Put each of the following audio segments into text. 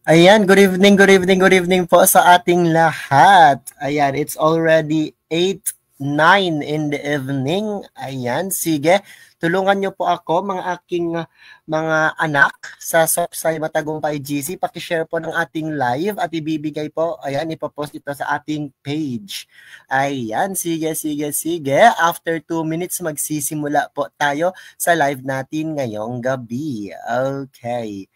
Ayan, good evening, good evening, good evening po sa ating lahat. Ayan, it's already 8:09 in the evening. Ayan, sige. Tulungan niyo po ako, mga aking mga anak sa Soksay Matagumpay GC. Pakishare po ng ating live at ibibigay po. Ayan, ipopost ito sa ating page. Ayan, sige, sige, sige. After 2 minutes, magsisimula po tayo sa live natin ngayong gabi. Okay.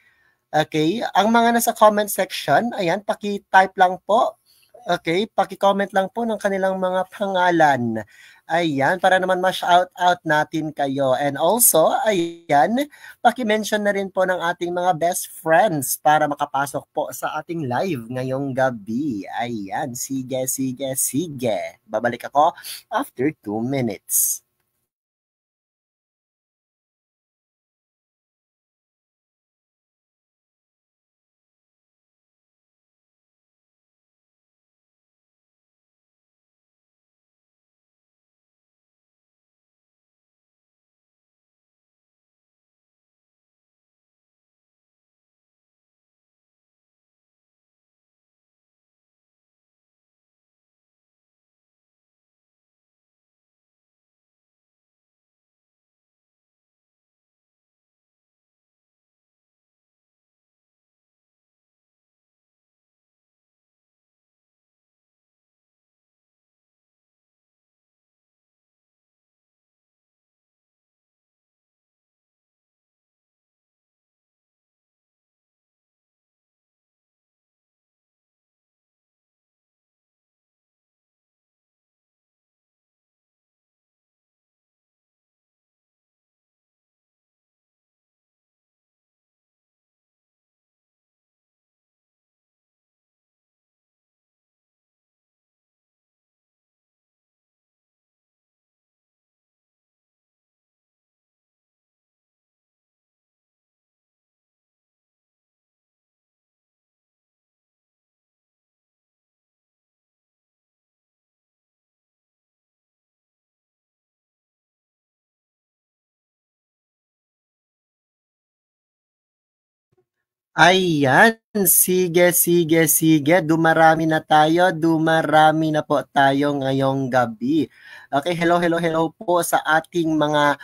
Okay, ang mga nasa comment section, ayan, paki-type lang po. Okay, paki-comment lang po ng kanilang mga pangalan. Ayan, para naman ma-shout out natin kayo. And also, ayan, paki-mention na rin po ng ating mga best friends para makapasok po sa ating live ngayong gabi. Ayan, sige, sige, sige. Babalik ako after 2 minutes. Ayan, sige, sige, sige. Dumarami na tayo, dumarami na po tayo ngayong gabi. Okay, hello, hello, hello po sa ating mga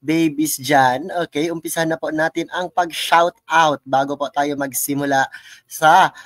babies dyan. Okay, umpisa na po natin ang pag-shout out bago po tayo magsimula sa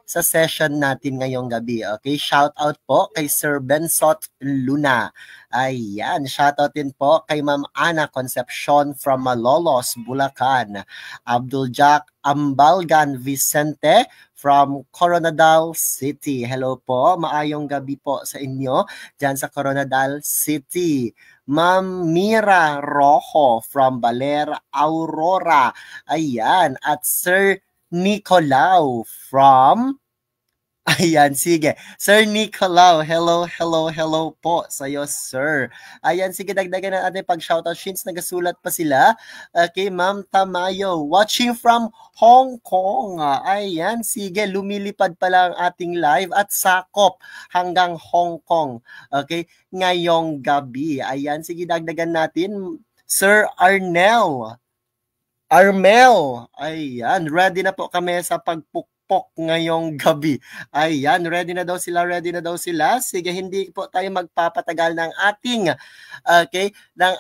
session natin ngayong gabi. Okay, shout out po kay Sir Bensot Luna. Ayan, shout out din po kay Ma'am Ana Concepcion from Malolos, Bulacan. Abdul Jack Ambalgan Vicente from Coronadal City. Hello po, maayong gabi po sa inyo dyan sa Coronadal City. Ma'am Mira Rojo from Baler, Aurora. Ayan. At Sir Nicolau from Ayan, sige. Sir Nicolau, hello, hello, hello po sa'yo, sir. Ayan, sige, dagdagan na natin pag-shoutout. Shins, nagasulat pa sila. Okay, Ma'am Tamayo, watching from Hong Kong. Ayan, sige, lumilipad pala ang ating live at sakop hanggang Hong Kong. Okay, ngayong gabi. Ayan, sige, dagdagan natin. Sir Armel, ayan, ready na po kami sa pagpukpok ngayong gabi. Ayan, ready na daw sila, ready na daw sila. Sige, hindi po tayo magpapatagal ng ating ng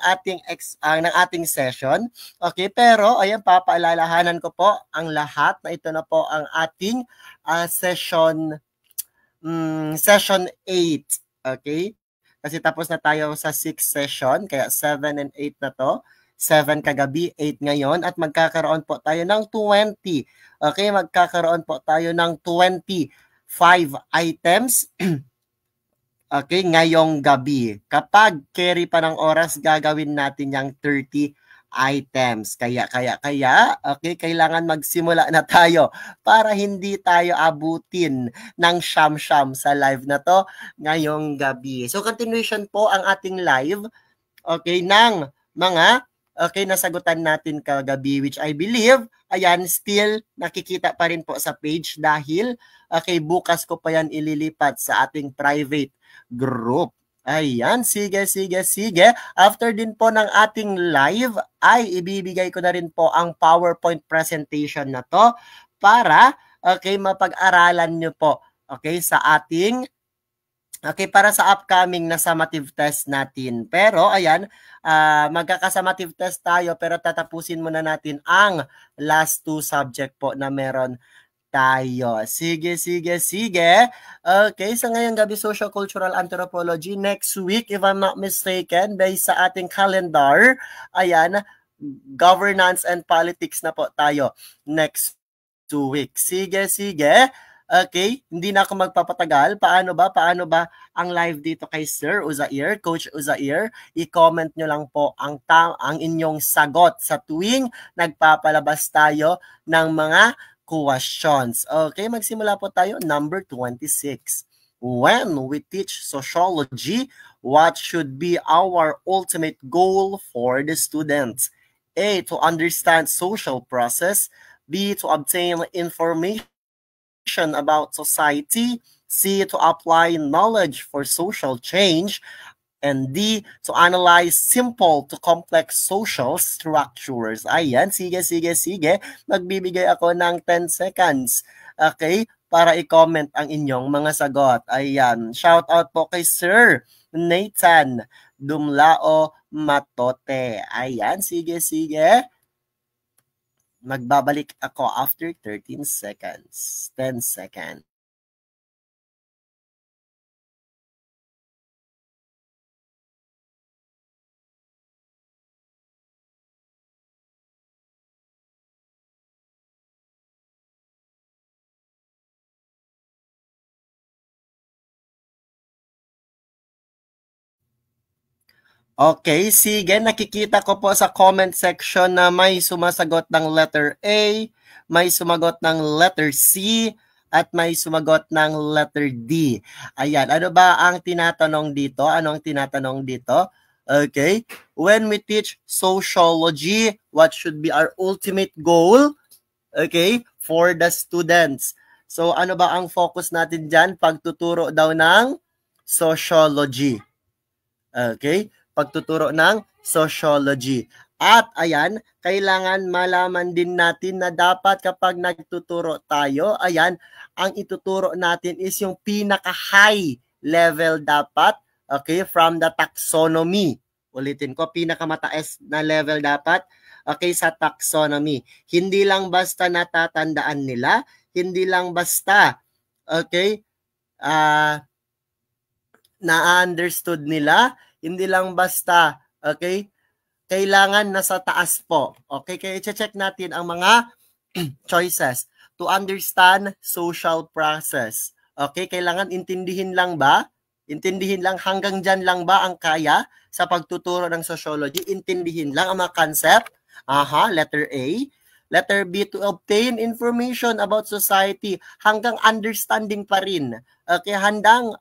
ating session. Okay, pero ayan, papaalalahanan ko po ang lahat na ito na po ang ating session 8. Okay? Kasi tapos na tayo sa 6 session, kaya 7 and 8 na to. 7 kagabi, 8 ngayon, at magkakaroon po tayo ng 20. Okay, magkakaroon po tayo ng 25 items. Okay, ngayong gabi. Kapag carry pa ng oras, gagawin natin yung 30 items. Kaya, okay, kailangan magsimula na tayo para hindi tayo abutin ng siyam-siyam sa live na to ngayong gabi. So, continuation po ang ating live, okay, ng mga nasagutan natin kagabi, which I believe, ayan, still nakikita pa rin po sa page dahil, okay, bukas ko pa yan ililipat sa ating private group. Ayan, sige, sige, sige. After din po ng ating live, ay ibibigay ko na rin po ang PowerPoint presentation na to para, okay, mapag-aralan nyo po, okay, sa ating, okay, para sa upcoming na summative test natin. Pero, ayan, magkaka-summative test tayo, pero tatapusin muna natin ang last two subject po na meron tayo. Sige, sige, sige. Okay, sa ngayong gabi, Social Cultural Anthropology. Next week, if I'm not mistaken, based sa ating calendar, ayan, governance and politics na po tayo next 2 weeks. Sige, sige. Okay, hindi na ako magpapatagal. Paano ba ang live dito kay Sir Uzair, Coach Uzair? I-comment nyo lang po ang inyong sagot sa tuwing nagpapalabas tayo ng mga questions. Okay, magsimula po tayo. Number 26. When we teach sociology, what should be our ultimate goal for the students? A, to understand social process. B, to obtain information about society. C, to apply knowledge for social change. And D, to analyze simple to complex social structures. Ayan, sige, sige, sige. Magbibigay ako ng 10 seconds. Okay? Para i-comment ang inyong mga sagot. Ayan. Shout out po kay Sir Nathan Dumlao Matote. Ayan, sige, sige. Magbabalik ako after 13 seconds. 10 seconds. Okay, sige, nakikita ko po sa comment section na may sumasagot ng letter A, may sumagot ng letter C, at may sumagot ng letter D. Ayan, ano ba ang tinatanong dito? Ano ang tinatanong dito? Okay, when we teach sociology, what should be our ultimate goal? Okay, for the students. So, ano ba ang focus natin dyan? Pagtuturo daw ng sociology. Okay? Pagtuturo ng sociology. At ayan, kailangan malaman din natin na dapat kapag nagtuturo tayo, ayan, ang ituturo natin is yung pinaka-high level dapat, okay, from the taxonomy. Ulitin ko, pinakamataas na level dapat, okay, sa taxonomy. Hindi lang basta natatandaan nila, hindi lang basta, okay, na-understood nila, hindi lang basta, okay, kailangan nasa taas po. Okay, kaya i-check natin ang mga choices. To understand social process. Okay, kailangan intindihin lang ba? Intindihin lang, hanggang dyan lang ba ang kaya sa pagtuturo ng sociology? Intindihin lang ang mga concept? Aha, letter A. Letter B, to obtain information about society. Hanggang understanding pa rin. Okay, hanggang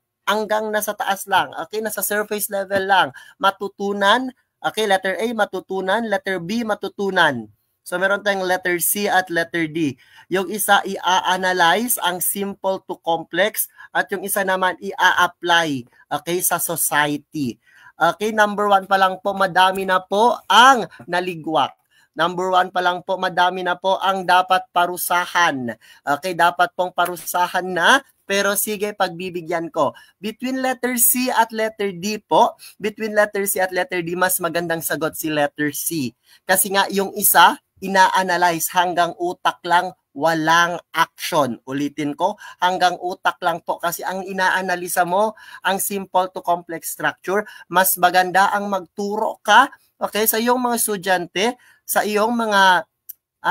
nasa taas lang. Okay, nasa surface level lang. Matutunan. Okay, letter A, matutunan. Letter B, matutunan. So, meron tayong letter C at letter D. Yung isa, i-analyze ang simple to complex at yung isa naman, i-apply, okay, sa society. Okay, number 1 pa lang po, madami na po ang naligwak. Number 1 pa lang po, madami na po ang dapat parusahan. Okay, dapat pong parusahan na. Pero sige, pagbibigyan ko. Between letter C at letter D po, between letter C at letter D, mas magandang sagot si letter C. Kasi nga, yung isa, ina-analyze hanggang utak lang, walang action. Ulitin ko, hanggang utak lang po. Kasi ang ina-analisa mo, ang simple to complex structure, mas maganda ang magturo ka, okay, sa iyong mga estudyante, sa iyong mga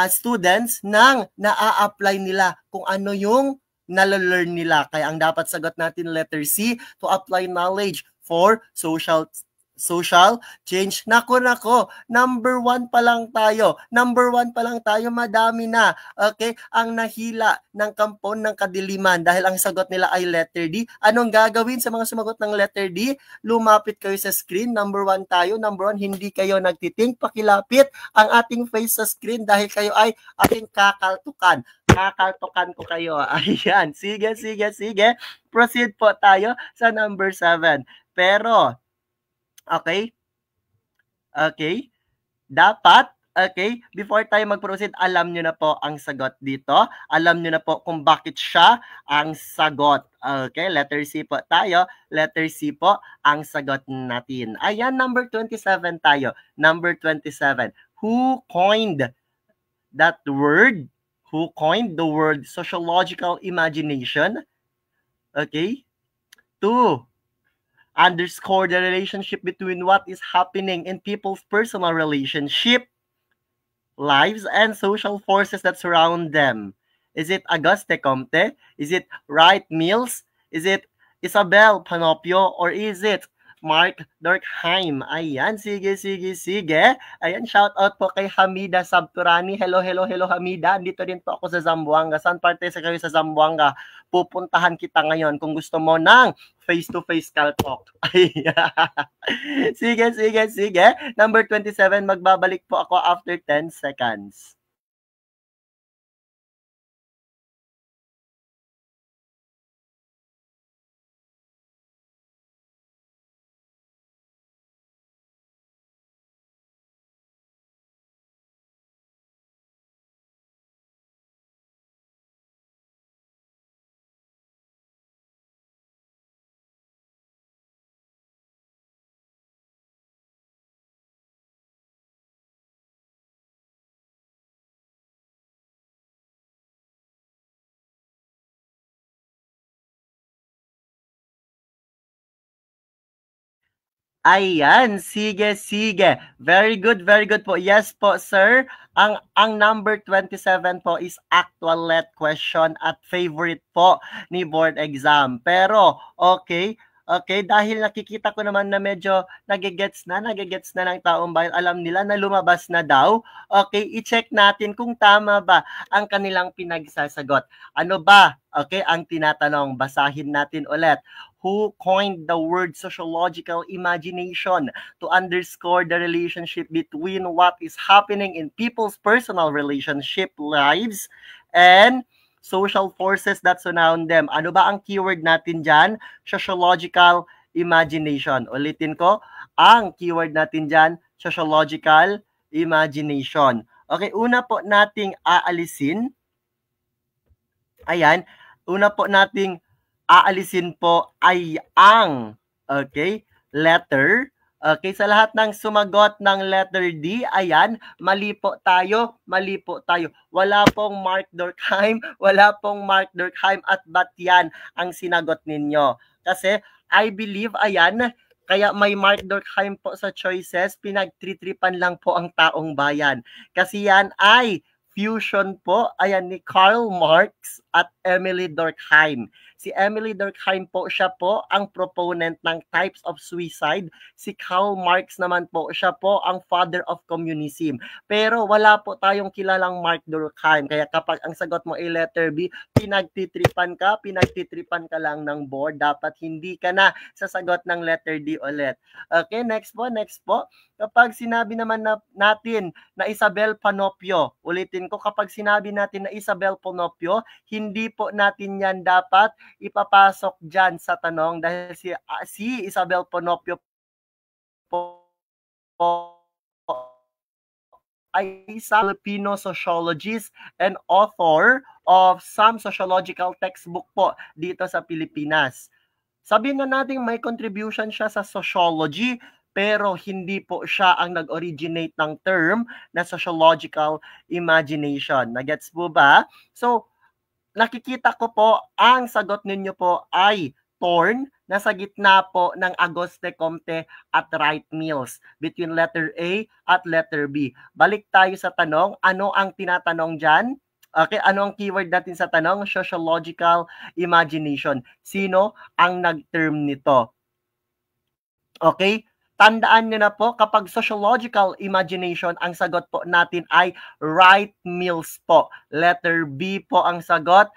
students, nang na-apply nila kung ano yung nalalearn nila. Kaya ang dapat sagot natin, letter C, to apply knowledge for social change. Nako, number 1 pa lang tayo. Number 1 pa lang tayo, madami na. Okay? Ang nahila ng kampon ng kadiliman dahil ang sagot nila ay letter D. Anong gagawin sa mga sumagot ng letter D? Lumapit kayo sa screen. Number 1 tayo. Number 1, hindi kayo nagtiting. Pakilapit ang ating face sa screen dahil kayo ay ating kakaltukan. Kakaltukan ko kayo. Ayan. Sige. Proceed po tayo sa number 7. Pero, okay? Okay? Dapat, okay, before tayo mag-proceed, alam nyo na po ang sagot dito. Alam nyo na po kung bakit siya ang sagot. Okay, letter C po tayo. Letter C po ang sagot natin. Ayan, number 27 tayo. Number 27. Who coined that word? Who coined the word sociological imagination? Okay. 2. Underscore the relationship between what is happening in people's personal relationship, lives, and social forces that surround them. Is it Auguste Comte? Is it Wright Mills? Is it Isabel Panopio? Or is it Mark Durkheim? Ayan, sige. Ayan, shout out po kay Hamida Sabturani. Hello Hamida. Dito din po ako sa Zamboanga. Saan parte sa kayo sa Zamboanga? Pupuntahan kita ngayon kung gusto mo ng face-to-face talk. Sige. Number 27, magbabalik po ako after 10 seconds. Ayan, sige. Very good po. Yes po, sir. Ang number 27 po is actual let question at favorite po ni board exam. Pero, okay, dahil nakikita ko naman na medyo nagigets na ng taong bayan, alam nila na lumabas na daw. Okay, i-check natin kung tama ba ang kanilang pinagsasagot. Ano ba? Okay, ang tinatanong, basahin natin ulit. Who coined the word sociological imagination to underscore the relationship between what is happening in people's personal relationship lives and social forces that surround them. Ano ba ang keyword natin dyan? Sociological imagination. Ulitin ko, ang keyword natin dyan, sociological imagination. Okay, una po nating aalisin. Ayan, una po nating aalisin po ay ang, okay, letter. Okay, sa lahat ng sumagot ng letter D, ayan, mali po tayo. Wala pong Mark Durkheim at ba't yan ang sinagot ninyo? Kasi, I believe, ayan, kaya may Mark Durkheim po sa choices, pinagtritripan lang po ang taong bayan. Kasi yan ay fusion po, ayan, ni Karl Marx at Emily Durkheim. Si Emily Durkheim po, siya po ang proponent ng types of suicide. Si Karl Marx naman po, siya po ang father of communism. Pero wala po tayong kilalang Mark Durkheim. Kaya kapag ang sagot mo ay letter B, pinagtitripan ka lang ng board. Dapat hindi ka na sasagot ng letter D ulit. Okay, next po. Kapag sinabi naman natin na Isabel Panopio, ulitin ko, kapag sinabi natin na Isabel Panopio, hindi po natin yan dapat ipapasok dyan sa tanong dahil si Isabel Panopio po ay isang Filipino sociologist and author of some sociological textbook po dito sa Pilipinas. Sabihin na natin may contribution siya sa sociology, pero hindi po siya ang nag-originate ng term na sociological imagination. Nagets po ba? So, nakikita ko po, ang sagot ninyo po ay torn, nasa gitna po ng Auguste Comte at Wright Mills, between letter A at letter B. Balik tayo sa tanong, ano ang tinatanong dyan? Okay, ano ang keyword natin sa tanong? Sociological imagination. Sino ang nag-term nito? Okay? Tandaan nyo na po, kapag sociological imagination, ang sagot po natin ay Wright Mills po. Letter B po ang sagot.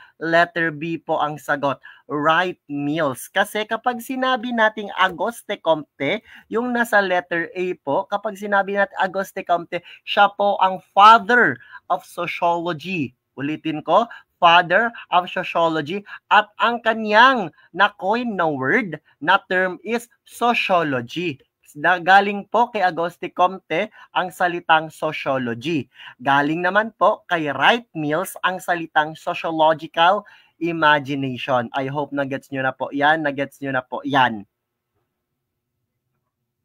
Wright Mills. Kasi kapag sinabi nating Auguste Comte, yung nasa letter A po, kapag sinabi natin Auguste Comte, siya po ang father of sociology. Ulitin ko, father of sociology, at ang kanyang na-coin na word na term is sociology. Galing po kay Auguste Comte ang salitang sociology. Galing naman po kay Wright Mills ang salitang sociological imagination. I hope na-gets nyo na po yan. Na-gets nyo na po yan.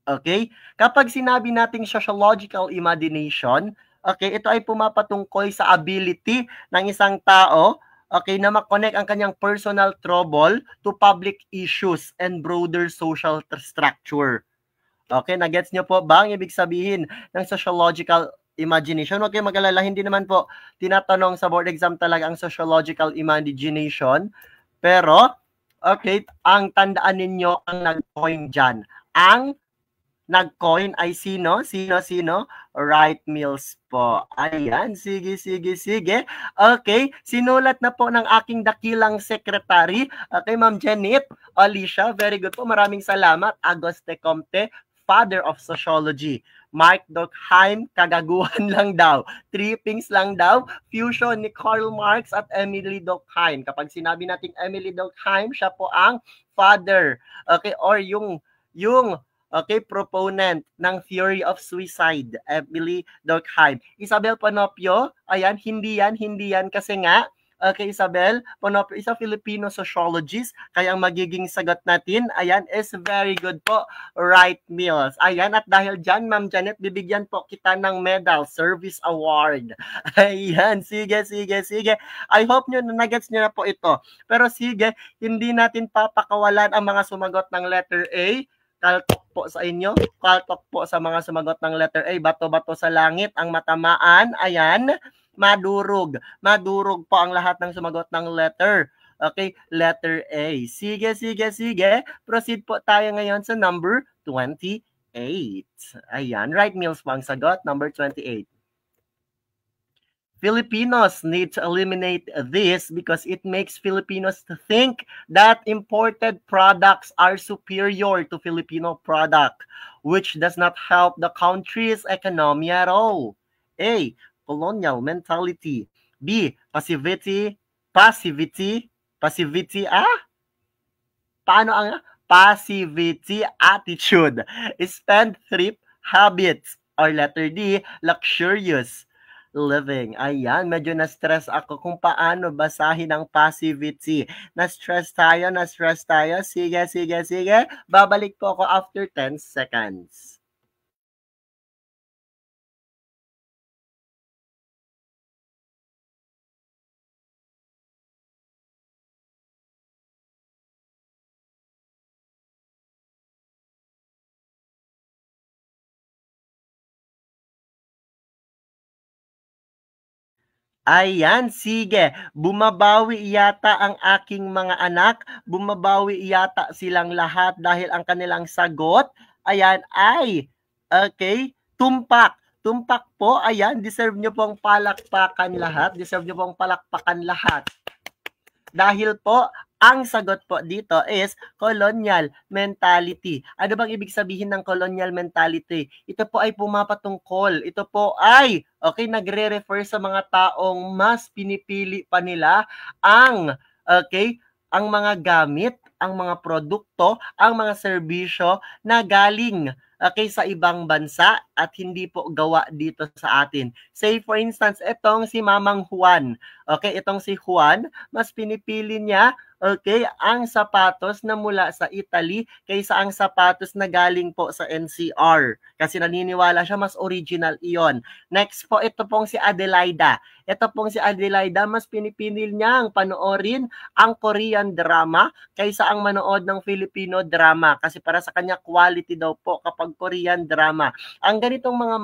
Okay? Kapag sinabi nating sociological imagination, okay, ito ay pumapatungkol sa ability ng isang tao, okay, na makonect ang kanyang personal trouble to public issues and broader social structure. Okay, na-gets nyo po ba ang ibig sabihin ng sociological imagination? Huwag kayong mag-alala, hindi naman po tinatanong sa board exam talaga ang sociological imagination. Pero, okay, ang tandaan ninyo ang nag-coin dyan. Ang nag-coin ay sino? Sino? Wright Mills po. Ayan, sige. Okay, sinulat na po ng aking dakilang secretary. Okay, Ma'am Janet, Alicia, very good po. Maraming salamat. Auguste Comte, father of sociology. Mark Durkheim, kagaguhan lang daw. Trippings lang daw. Fusion ni Karl Marx at Emily Durkheim. Kapag sinabi natin Emily Durkheim, siya po ang father. Okay, or yung okay, proponent ng theory of suicide, Emily Durkheim. Isabel Panopio, ayan, hindi yan kasi nga, okay, Isabel Panopio, isa Filipino sociologist, kaya ang magiging sagot natin, ayan, is very good po, Wright Mills. Ayan, at dahil dyan, Ma'am Janet, bibigyan po kita ng medal, service award. Ayan, sige. I hope nyo na nagets nyo na po ito. Pero sige, hindi natin papakawalan ang mga sumagot ng letter A. Kaltok po sa inyo, kaltok po sa mga sumagot ng letter A, bato-bato sa langit, ang matamaan, ayan, madurog po ang lahat ng sumagot ng letter. Okay, letter A. Sige. Proceed po tayo ngayon sa number 28. Ayan, Wright Mills po ang sagot, number 28. Filipinos need to eliminate this because it makes Filipinos think that imported products are superior to Filipino product, which does not help the country's economy at all. A. Colonial mentality. B. Passivity. Paano ang passivity attitude? Spendthrift habits. Or letter D. Luxurious living. Ayan, medyo na-stress ako kung paano basahin ang passivity. Na-stress tayo. Sige. Babalik po ako after 10 seconds. Ayan, sige. Bumabawi yata ang aking mga anak. Bumabawi yata silang lahat dahil ang kanilang sagot, ayan, ay, okay, tumpak. Tumpak po, ayan, deserve nyo pong palakpakan lahat. Dahil po, ang sagot po dito is colonial mentality. Ano bang ibig sabihin ng colonial mentality? Ito po ay pumapatungkol. Ito po ay, okay, nagre-refer sa mga taong mas pinipili pa nila ang, okay, ang mga gamit, ang mga produkto, ang mga serbisyo na galing sa ibang bansa at hindi po gawa dito sa atin. Say for instance, itong si Mamang Juan. Okay, itong si Juan, mas pinipili niya ang sapatos na mula sa Italy kaysa ang sapatos na galing po sa NCR. Kasi naniniwala siya mas original iyon. Next po, ito pong si Adelaida. Mas pinipili niya ang panoorin ang Korean drama kaysa ang manood ng Filipino drama. Kasi para sa kanya, quality daw po kapag Korean drama. Ang ganitong mga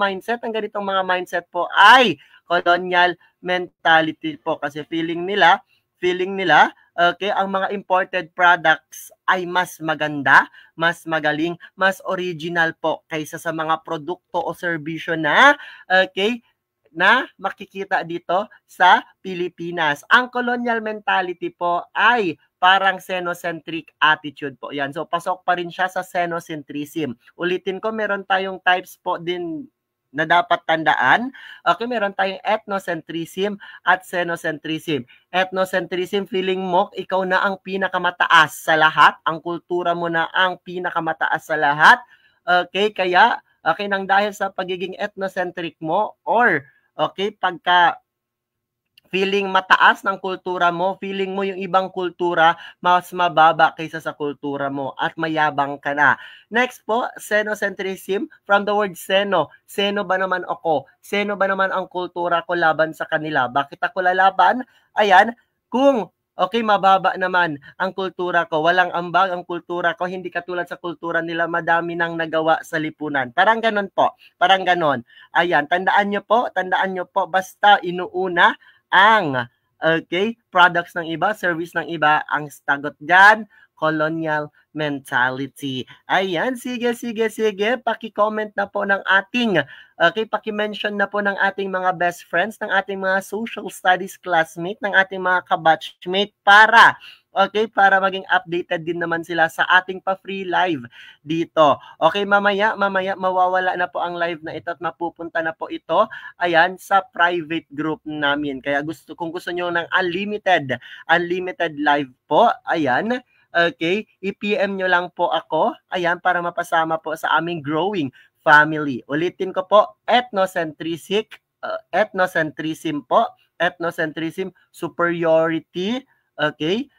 mindset po ay colonial mentality po. Kasi feeling nila, ang mga imported products ay mas maganda, mas magaling, mas original po kaysa sa mga produkto o serbisyo na na makikita dito sa Pilipinas. Ang colonial mentality po ay parang xenocentric attitude po yan. So, pasok pa rin siya sa xenocentrism. Ulitin ko, meron tayong types po din na dapat tandaan. Okay, meron tayong ethnocentrism at xenocentrism. Ethnocentrism, feeling mo ikaw na ang pinakamataas sa lahat, ang kultura mo na ang pinakamataas sa lahat. Okay, kaya okay nang dahil sa pagiging ethnocentric mo or okay, pagka feeling mataas ng kultura mo, feeling mo yung ibang kultura mas mababa kaysa sa kultura mo at mayabang ka na. Next po, xenocentrism, from the word seno. Seno ba naman ako? Seno ba naman ang kultura ko laban sa kanila? Bakit ako lalaban? Ayan, kung okay, mababa naman ang kultura ko. Walang ambag ang kultura ko. Hindi katulad sa kultura nila, madami nang nagawa sa lipunan. Parang ganon po. Parang ganon. Ayan, tandaan nyo po, basta inuuna ang okay, products ng iba, service ng iba, ang sagot dyan, colonial mentality. Ayan, sige, paki-comment na po ng ating, okay, paki-mention na po ng ating mga best friends, ng ating mga social studies classmate, ng ating mga kabatchmate para okay, para maging updated din naman sila sa ating pa-free live dito. Okay, mamaya mawawala na po ang live na ito at mapupunta na po ito ayan sa private group namin. Kaya kung gusto niyo ng unlimited live po, ayan, okay, i-PM nyo lang po ako, ayan, para mapasama po sa aming growing family. Ulitin ko po, ethnocentrism po, ethnocentrism, superiority, okay,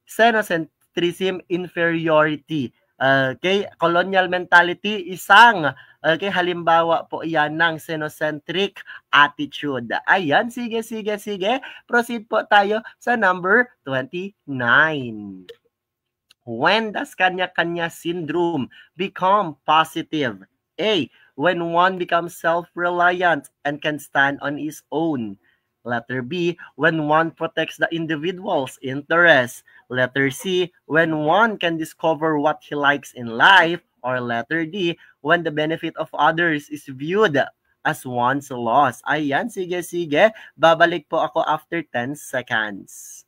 xenocentrism, inferiority. Okay, colonial mentality, isang okay, halimbawa po iyan ng xenocentric attitude. Ayan, sige. Proceed po tayo sa number 29. When does kanya-kanya syndrome become positive? A. When one becomes self-reliant and can stand on his own. Letter B. When one protects the individual's interests. Letter C. When one can discover what he likes in life. Or letter D. When the benefit of others is viewed as one's loss. Ayan, sige. Babalik po ako after 10 seconds.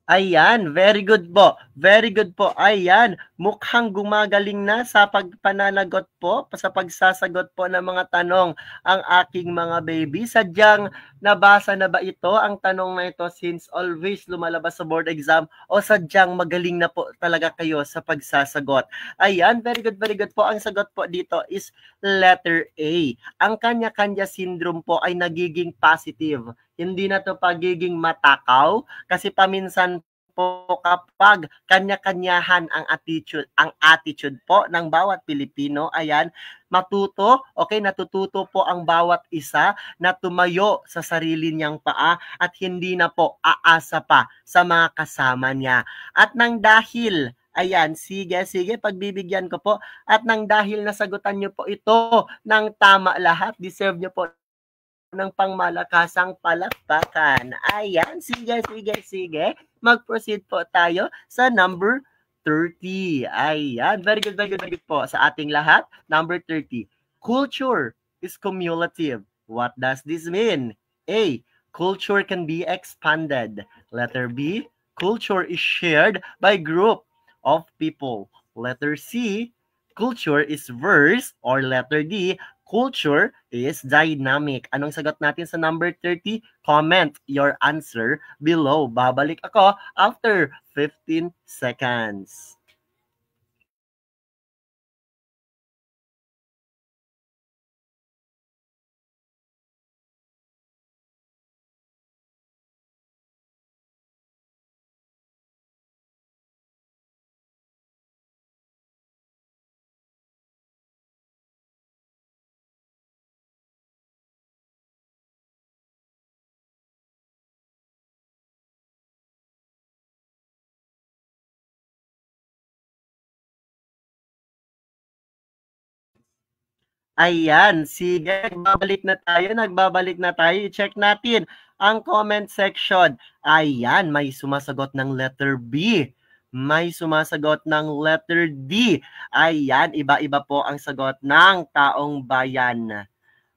Ayan, very good po. Very good po. Ayan, mukhang gumagaling na sa pagpananagot po, sa pagsasagot po ng mga tanong ang aking mga baby. Sadyang nabasa na ba ito, ang tanong na ito, since always lumalabas sa board exam, o sadyang magaling na po talaga kayo sa pagsasagot? Ayan, very good po. Ang sagot po dito is letter A. Ang kanya-kanya syndrome po ay nagiging positive. Hindi na to pagiging matakaw kasi paminsan po kapag kanya-kanyahan ang attitude po ng bawat Pilipino, ayan, natututo po ang bawat isa na tumayo sa sarili niyang paa at hindi na po aasa pa sa mga kasama niya. At nang dahil ayan, sige, pagbibigyan ko po. At nang dahil nasagutan niyo po ito ng tama lahat, deserve niyo po ng pangmalakasang palakpakan. Ayan, sige. Mag-proceed po tayo sa number 30. Ayan, very good po sa ating lahat. Number 30. Culture is cumulative. What does this mean? A. Culture can be expanded. Letter B. Culture is shared by group of people. Letter C. Culture is verse. Or letter D. Culture is dynamic. Anong sagot natin sa number 30? Comment your answer below. Babalik ako after 15 seconds. Ayan, sige, nagbabalik na tayo. I-check natin ang comment section. Ayan, may sumasagot ng letter B. May sumasagot ng letter D. Ayan, iba-iba po ang sagot ng taong bayan.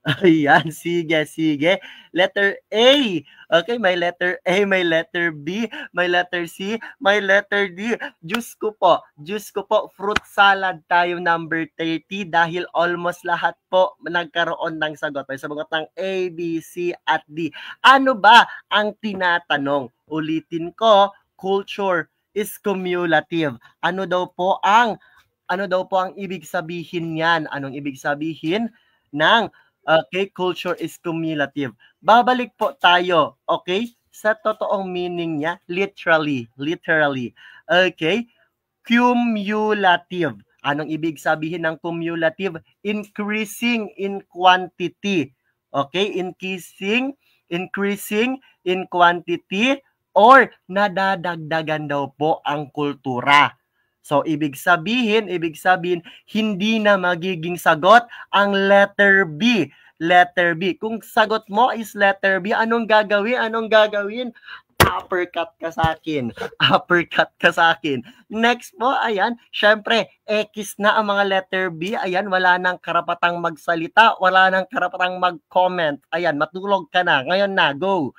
Ayan, sige, sige. Letter A. Okay, may letter A, may letter B, may letter C, may letter D. Diyos ko po, fruit salad tayo number 30 dahil almost lahat po nagkaroon ng sagot. May sagot ng A, B, C, at D. Ano ba ang tinatanong? Ulitin ko, culture is cumulative. Ano daw po ang ibig sabihin niyan? Anong ibig sabihin ng okay, culture is cumulative. Babalik po tayo, okay, sa totoong meaning niya, literally. Okay, cumulative. Anong ibig sabihin ng cumulative? Increasing in quantity. Okay, increasing in quantity or nadadagdagan daw po ang kultura. So, ibig sabihin, hindi na magiging sagot ang letter B. Letter B. Kung sagot mo is letter B, anong gagawin? Uppercut ka sa akin. Next po, ayan, syempre, X na ang mga letter B. Ayan, wala nang karapatang magsalita, wala nang karapatang mag-comment. Ayan, matulog ka na. Ngayon na, go.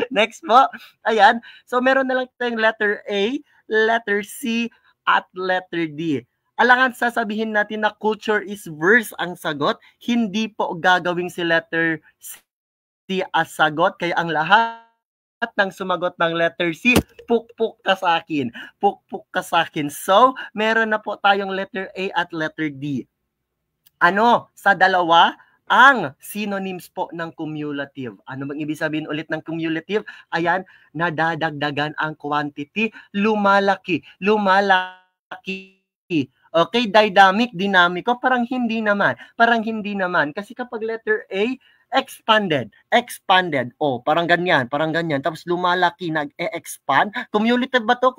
Next po, ayan. So, meron na lang tayong letter A, letter C, at letter D. Alangan sasabihin natin na culture is verse ang sagot, hindi po gagawing si letter C as sagot, kaya ang lahat ng sumagot ng letter C, pukpuk ka sa akin. So, meron na po tayong letter A at letter D. Sa dalawa, ang synonyms po ng cumulative. Ano bang ibig sabihin ulit ng cumulative? Ayan, nadadagdagan ang quantity, lumalaki. Okay, dinamiko, parang hindi naman. Kasi kapag letter A, expanded. Parang ganyan. Tapos lumalaki, nag-e-expand. Cumulative ba to?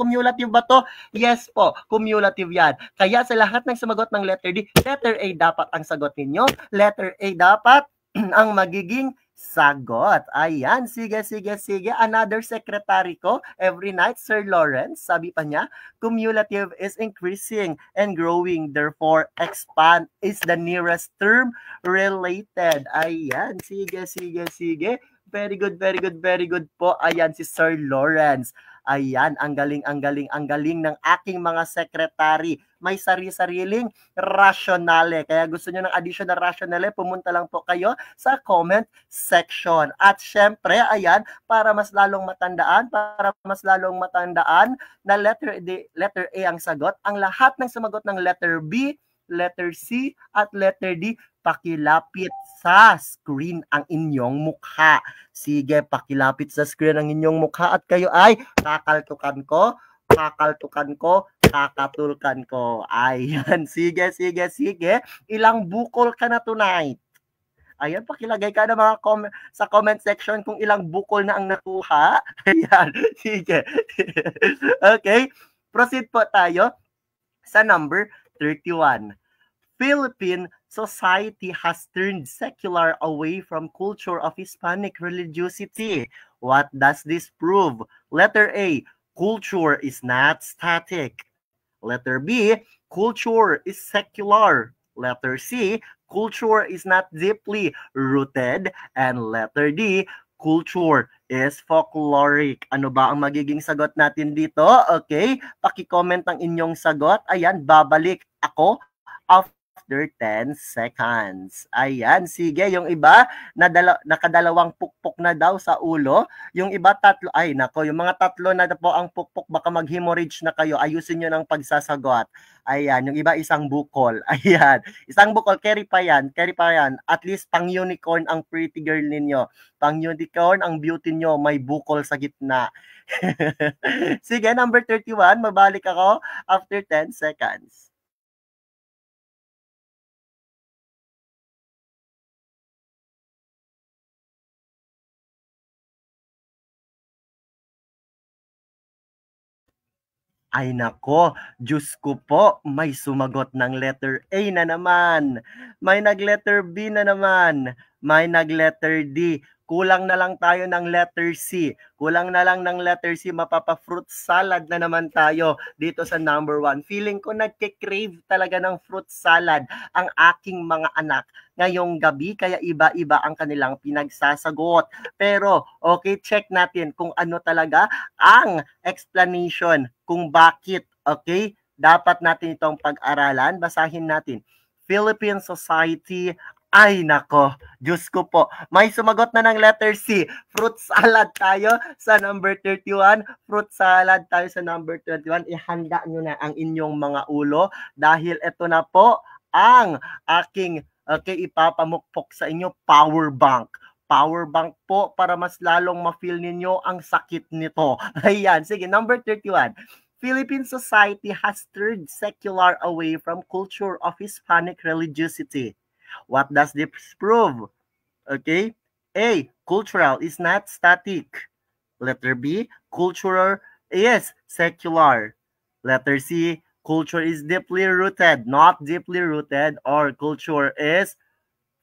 Yes po, cumulative yan. Kaya sa lahat ng sumagot ng letter D, letter A dapat ang sagot ninyo. Letter A dapat ang magiging sagot. Ayan, sige. Another secretary ko, every night, Sir Lawrence, sabi pa niya, cumulative is increasing and growing. Therefore, expand is the nearest term related. Ayan, sige. Very good po. Ayan, si Sir Lawrence. Ayan, ang galing ng aking mga sekretary. May sari-sariling rationale. Kaya gusto nyo ng additional rationale, pumunta lang po kayo sa comment section. At syempre, ayan, para mas lalong matandaan na letter A ang sagot, ang lahat ng sumagot ng letter B, letter C, at letter D, pakilapit sa screen ang inyong mukha. Sige, pakilapit sa screen ang inyong mukha at kayo ay kakaltukan ko, kakatulkan ko. Ayan, sige. Ilang bukol ka na tonight? Ayan, pakilagay ka na sa comment section kung ilang bukol na ang nakuha. Ayan, sige. Okay, proceed po tayo sa number 31. Philippine society has turned secular away from culture of Hispanic religiosity. What does this prove? Letter A, culture is not static. Letter B, culture is secular. Letter C, culture is not deeply rooted. And letter D, culture is folkloric. Ano ba ang magiging sagot natin dito? Okay, paki-comment ang inyong sagot. Ayan, babalik ako after 10 seconds. Ayan, sige. Yung iba, nakadalawang pukpok na daw sa ulo. Yung iba, tatlo. Ay, nako, yung mga tatlo na po ang pukpok, baka mag-hemorrhage na kayo. Ayusin nyo ng pagsasagot. Ayan, yung iba, isang bukol. Ayan, isang bukol, carry pa yan. At least, pang-unicorn ang pretty girl ninyo. Pang-unicorn, ang beauty nyo, may bukol sa gitna. Sige, number 31, mabalik ako after 10 seconds. Ay nako, Diyos ko po, may sumagot ng letter A na naman. May nag-letter B na naman. May nag-letter D. Kulang na lang tayo ng letter C. Kulang na lang ng letter C, mapapa-fruit salad na naman tayo dito sa number 1. Feeling ko nagke-crave talaga ng fruit salad ang aking mga anak ngayong gabi, kaya iba-iba ang kanilang pinagsasagot. Pero, okay, check natin kung ano talaga ang explanation kung bakit, okay, dapat natin itong pag-aralan. Basahin natin. Philippine Society, ay nako, Diyos ko po, may sumagot na ng letter C. Fruit salad tayo sa number 31, fruit salad tayo sa number 21. Ihanda nyo na ang inyong mga ulo dahil ito na po ang aking ipapamukpok sa inyo, power bank. Power bank po para mas lalong ma-feel ninyo ang sakit nito. Ayan, sige, number 31. Philippine society has turned secular away from culture of Hispanic religiosity. What does this prove? Okay. A, cultural is not static. Letter B, cultural is secular. Letter C, culture is deeply rooted, not deeply rooted, or culture is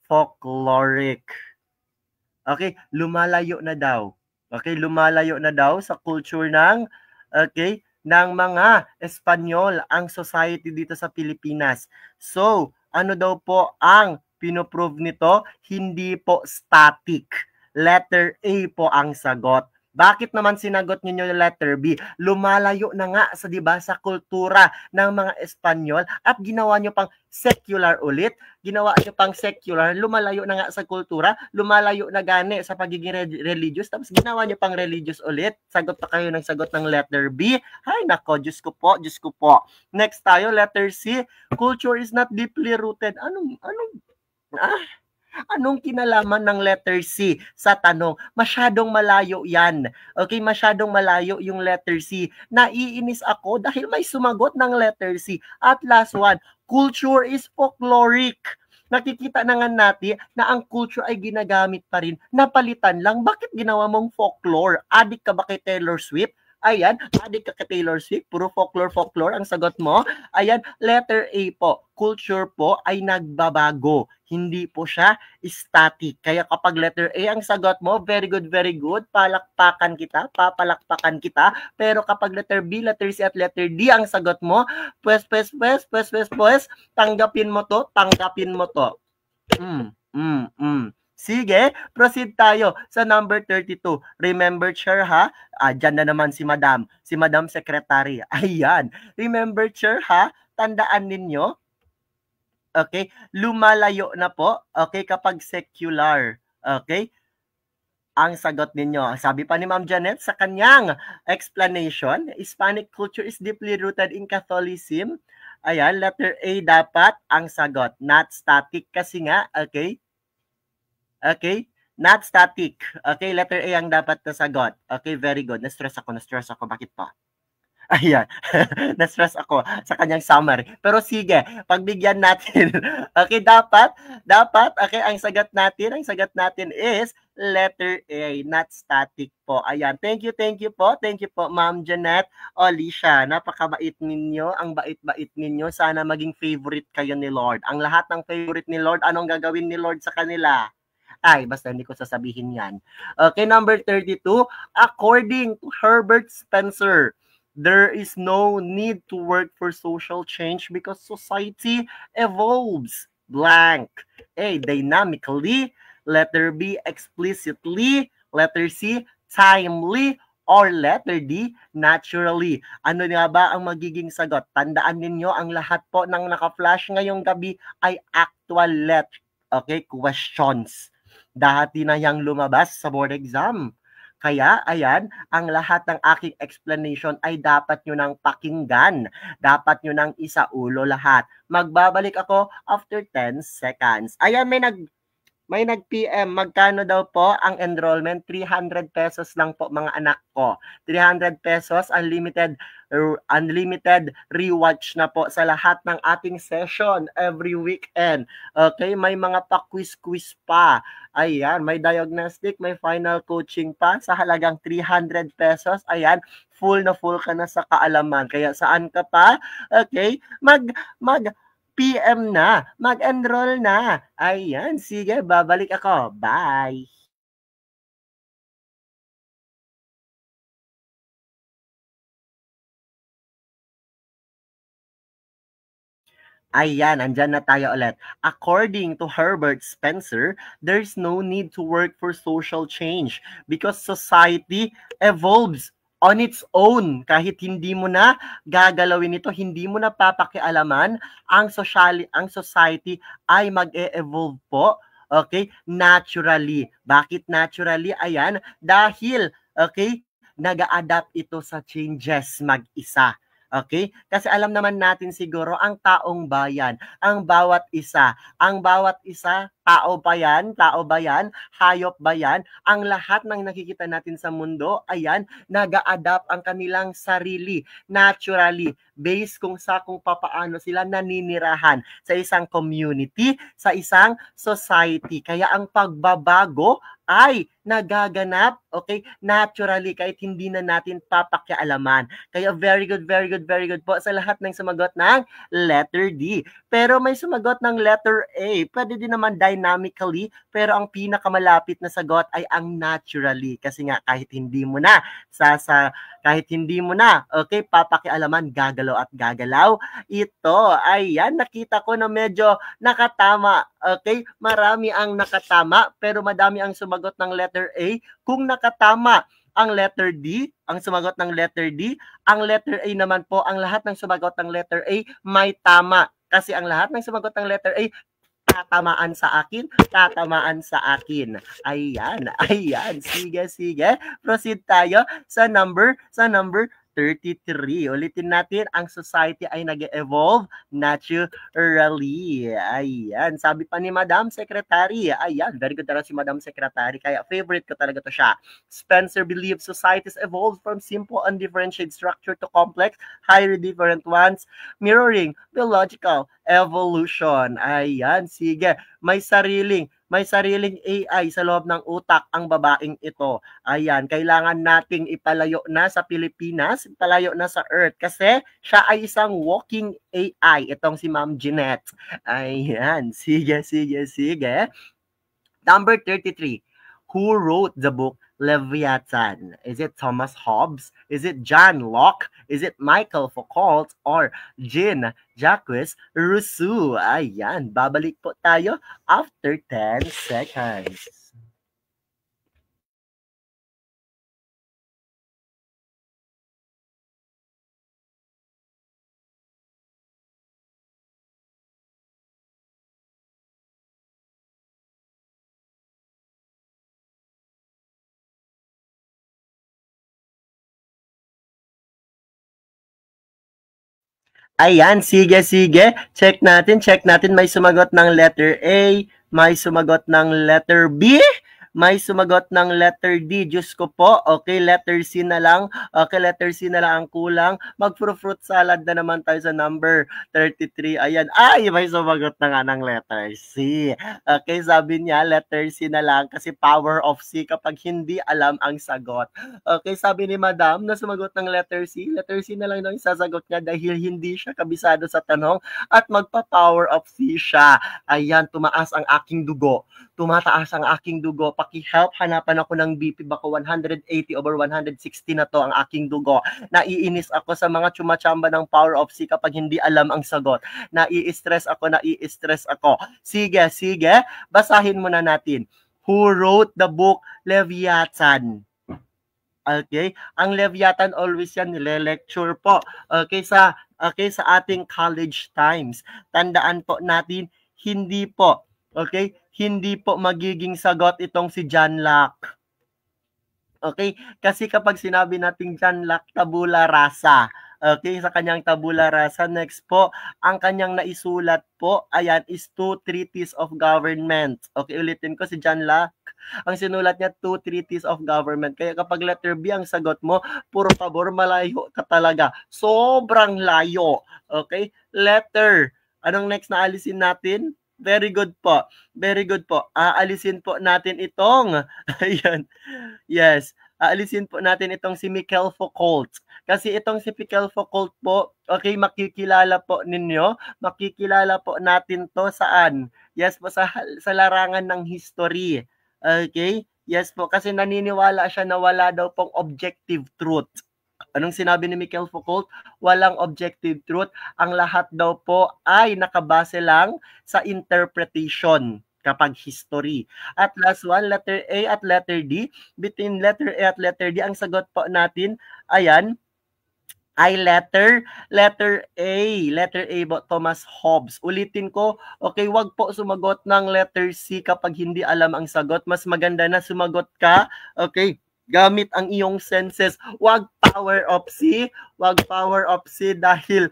folkloric. Okay, lumalayo na daw. Okay, lumalayo na daw sa culture ng ng mga Espanyol ang society dito sa Pilipinas. So, ano daw po ang pinoprove nito? Hindi po static. Letter A po ang sagot. Bakit naman sinagot niyo yung letter B? Lumalayo na nga sa 'di ba sa kultura ng mga Espanyol at ginawa niyo pang secular ulit. Ginawa niyo pang secular, lumalayo na nga sa kultura, lumalayo na gani sa pagiging religious, tapos ginawa niyo pang religious ulit. Sagot pa kayo ng sagot ng letter B. Ay nako, Diyos ko po, Diyos ko po. Next tayo, letter C. Culture is not deeply rooted. Anong kinalaman ng letter C sa tanong? Masyadong malayo yan. Okay, masyadong malayo yung letter C. Naiinis ako dahil may sumagot ng letter C. At last one, culture is folkloric. Nakikita na nga natin na ang culture ay ginagamit pa rin. Napalitan lang. Bakit ginawa mong folklore? Adik ka ba kay Taylor Swift? Ayan, adik ka kay Taylor Swift, puro folklore ang sagot mo. Ayan, letter A po, culture po ay nagbabago. Hindi po siya static. Kaya kapag letter A ang sagot mo, very good, palakpakan kita, papalakpakan kita. Pero kapag letter B, letter C at letter D ang sagot mo, pues, tanggapin mo to. Sige, proceed tayo sa number 32. Remember, chair ha? Dyan na naman si Madam Secretary. Ayan. Remember, chair ha? Tandaan ninyo. Okay? Lumalayo na po. Okay? Kapag secular. Okay? Ang sagot ninyo. Sabi pa ni Ma'am Janet sa kanyang explanation, Hispanic culture is deeply rooted in Catholicism. Ayan, letter A dapat ang sagot. Not static kasi nga, okay? Okay? Not static. Okay, letter A ang dapat na sagot. Okay, very good. Na-stress ako. Bakit pa? Ayan. Na-stress ako sa kanyang summary. Pero sige, pagbigyan natin. Okay, dapat, okay, ang sagot natin is letter A, not static po. Ayan. Thank you po. Thank you po, Ma'am Janet, Alicia. Napakabait ninyo. Ang bait-bait ninyo. Sana maging favorite kayo ni Lord. Ang lahat ng favorite ni Lord, anong gagawin ni Lord sa kanila? Ay, basta hindi ko sasabihin yan. Okay, number 32. According to Herbert Spencer, there is no need to work for social change because society evolves. Blank. A, dynamically. Letter B, explicitly. Letter C, timely. Or letter D, naturally. Ano nga ba ang magiging sagot? Tandaan ninyo, ang lahat po ng naka-flash ngayong gabi ay actual questions. Dati na yang lumabas sa board exam. Kaya, ayan, ang lahat ng aking explanation ay dapat nyo nang pakinggan. Dapat nyo nang isaulo lahat. Magbabalik ako after 10 seconds. Ayan, May nag-PM, magkano daw po ang enrollment? 300 pesos lang po mga anak ko. 300 pesos, unlimited rewatch na po sa lahat ng ating session every weekend. Okay, may mga pa-quiz-quiz pa. Ayan, may diagnostic, may final coaching pa sa halagang 300 pesos. Ayan, full na full ka na sa kaalaman. Kaya saan ka pa? Okay, mag PM na, mag-enroll na. Ayan, sige, babalik ako. Bye! Ayan, andyan na tayo ulit. According to Herbert Spencer, there's no need to work for social change because society evolves on its own. Kahit hindi mo na gagalawin ito, hindi mo na papakialaman, ang society ay mag-e-evolve po. Okay? Naturally. Bakit naturally? Ayan, dahil, okay, nag-a-adapt ito sa changes mag-isa. Okay? Kasi alam naman natin siguro ang taong bayan, ang bawat isa, tao ba yan, hayop ba yan, ang lahat ng nakikita natin sa mundo, ayan, nag-a-adapt ang kanilang sarili, naturally, based kung papaano sila naninirahan sa isang community, sa isang society. Kaya ang pagbabago ay nagaganap, okay, naturally, kahit hindi na natin papakialaman. Kaya very good po sa lahat ng sumagot ng letter D. Pero may sumagot ng letter A. Pwede din naman dynamically, pero ang pinakamalapit na sagot ay ang naturally. Kasi nga, kahit hindi mo na, okay, papakialaman, gagalaw at gagalaw. Ito, ayan, nakita ko na medyo nakatama. Okay, marami ang nakatama, pero madami ang sumagot ng letter A. Kung nakatama ang letter D, ang sumagot ng letter D, ang letter A naman po, ang lahat ng sumagot ng letter A may tama. Kasi ang lahat ng sumagot ng letter A, tatamaan sa akin. Ayan. Sige. Proceed tayo sa number 33. Ulitin natin, ang society ay nag-evolve naturally. Ayan. Sabi pa ni Madam Secretary. Ayan. Very good talaga si Madam Secretary. Kaya favorite ko talaga to siya. Spencer believes societies evolved from simple undifferentiated structure to complex, highly different ones, mirroring biological evolution. Ayan. Sige. May sariling AI sa loob ng utak ang babaeng ito. Ayan, kailangan nating ipalayo na sa Pilipinas, ipalayo na sa Earth kasi siya ay isang walking AI, itong si Ma'am Jeanette. Ayan, sige. Number 33. Who wrote the book Leviathan? Is it Thomas Hobbes? Is it John Locke? Is it Michael Foucault? Or Jean-Jacques Rousseau? Ayan, babalik po tayo after 10 seconds. Ayan, sige. Check natin. May sumagot ng letter A, may sumagot ng letter B, may sumagot ng letter D. Diyos ko po, okay, letter C na lang. Okay, letter C na lang ang kulang. Mag-fruit salad na naman tayo sa number 33. Ayan, may sumagot na nga ng letter C. Okay, sabi niya, letter C na lang kasi power of C kapag hindi alam ang sagot. Okay, sabi ni Madam na sumagot ng letter C na lang daw yung sasagot niya dahil hindi siya kabisado sa tanong at magpa-power of C siya. Ayan, tumataas ang aking dugo. Paki-help, hanapan ako ng BP, baka 180/160 na to ang aking dugo. Naiinis ako sa mga tsumachamba ng power of C kapag hindi alam ang sagot. Nai-stress ako. Sige, basahin muna natin. Who wrote the book Leviathan? Okay? Ang Leviathan always yan nile-lecture po. Okay sa ating college times. Tandaan po natin, hindi po magiging sagot itong si John Locke. Okay? Kasi kapag sinabi nating John Locke, tabula rasa. Okay, sa kanyang tabula rasa. Next po, ang kanyang naisulat po, ayan, is two treaties of government. Okay, ulitin ko si John Locke. Ang sinulat niya, two treaties of government. Kaya kapag letter B ang sagot mo, puro pabor, malayo ka talaga. Sobrang layo. Okay, letter. Anong next na alisin natin? Very good po. Very good po. Aalisin po natin itong, ayan, yes, aalisin po natin itong si Michael Foucault. Kasi itong si Michael Foucault po, okay, makikilala po ninyo, makikilala po natin to saan? Yes po, sa larangan ng history. Okay? Yes po, kasi naniniwala siya na wala daw pong objective truth. Anong sinabi ni Michael Foucault? Walang objective truth. Ang lahat daw po ay nakabase lang sa interpretation kapag history. At last one, letter A at letter D. Between letter A at letter D, ang sagot po natin, ayan, ay letter A. Letter A po, Thomas Hobbes. Ulitin ko, okay, wag po sumagot ng letter C kapag hindi alam ang sagot. Mas maganda na sumagot ka, okay, gamit ang iyong senses. Wag power of C, wag power of C dahil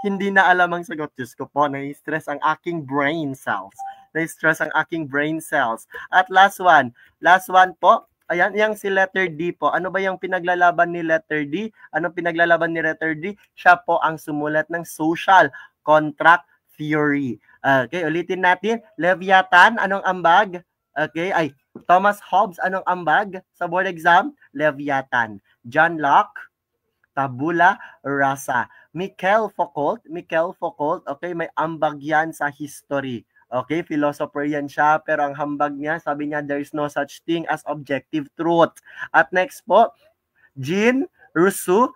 hindi na alam ang sagot. Diyos ko po, nai-stress ang aking brain cells. Na-stress ang aking brain cells. At last one po, ayan, yung si letter D po. Ano ba yung pinaglalaban ni letter D? Ano pinaglalaban ni letter D? Siya po ang sumulat ng social contract theory. Okay, ulitin natin. Leviathan, anong ambag? Okay, ay, Thomas Hobbes, anong ambag sa board exam? Leviathan. John Locke, tabula rasa. Michael Foucault, okay, may ambag yan sa history. Okay, philosopher yan siya, pero ang hambag niya, sabi niya, there is no such thing as objective truth. At next po, Jean Rousseau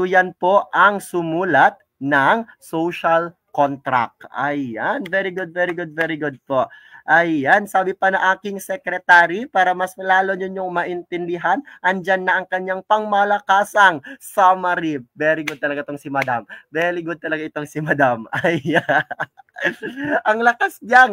yan po ang sumulat ng social contract. Ayan, very good, very good, very good po. Ayan, sabi pa na aking secretary, para mas lalo nyo yung maintindihan, andyan na ang kanyang pangmalakasang summary. Very good talaga itong si Madam. Very good talaga itong si Madam. Ayan. ang lakas niyang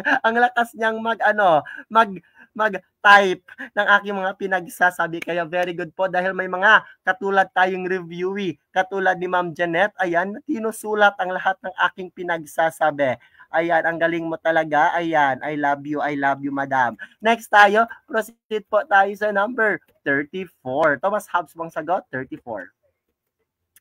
mag-type ng aking mga pinagsasabi. Kaya very good po dahil may mga katulad tayong reviewee, katulad ni Ma'am Janet, ayan, tinusulat ang lahat ng aking pinagsasabi. Ayan, ang galing mo talaga. Ayan, I love you, Madam. Next tayo, proceed po tayo sa number 34. Thomas Hobbes bang sagot? 34.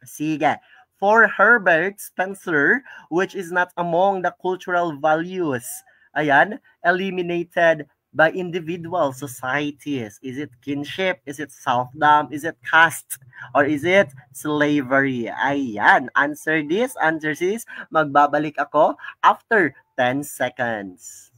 Sige. For Herbert Spencer, which is not among the cultural values, ayan, eliminated by individual societies. Is it kinship? Is it self-dom? Is it caste? Or is it slavery? Ayan, answer this. Magbabalik ako after 10 seconds.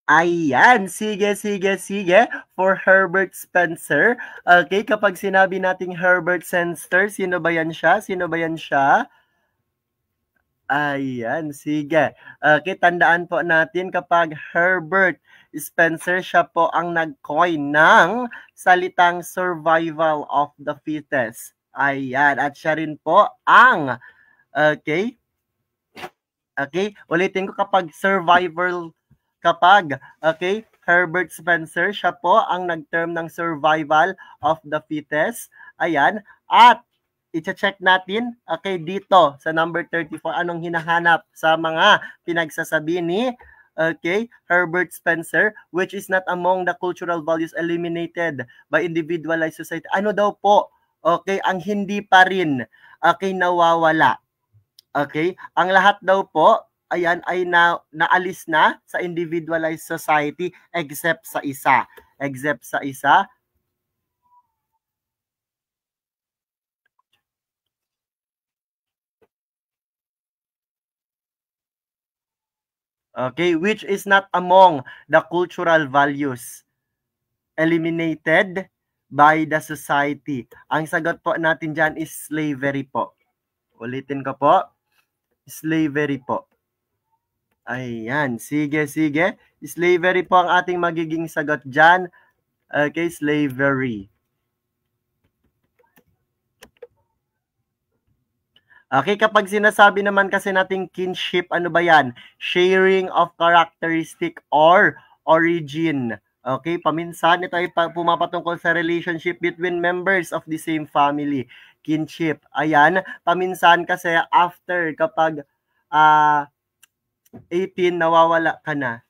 Ayan, sige. For Herbert Spencer. Okay, kapag sinabi nating Herbert Spencer, sino ba yan siya? Ayan, sige. Okay, tandaan po natin kapag Herbert Spencer, siya po ang nag-coin ng salitang survival of the fittest. Ayan, at siya rin po ang, okay, ulitin ko kapag Herbert Spencer, siya po ang nag-term ng survival of the fittest. Ayan, at i-check natin, okay, dito sa number 34, anong hinahanap sa mga pinagsasabi ni, okay, Herbert Spencer, which is not among the cultural values eliminated by individualized society. Ano daw po, okay, ang hindi pa rin, okay, nawawala. Okay, ang lahat daw po, ayan, ay naalis na sa individualized society except sa isa. Okay, which is not among the cultural values eliminated by the society. Ang sagot po natin dyan is slavery po. Ulitin ko po, slavery po. Ayan, sige, sige. Slavery po ang ating magiging sagot dyan. Okay, slavery. Okay, kapag sinasabi naman kasi nating kinship, ano ba yan? Sharing of characteristic or origin. Okay, paminsan ito ay pumapatungkol sa relationship between members of the same family. Kinship. Ayan, paminsan kasi after kapag 18, nawawala ka na.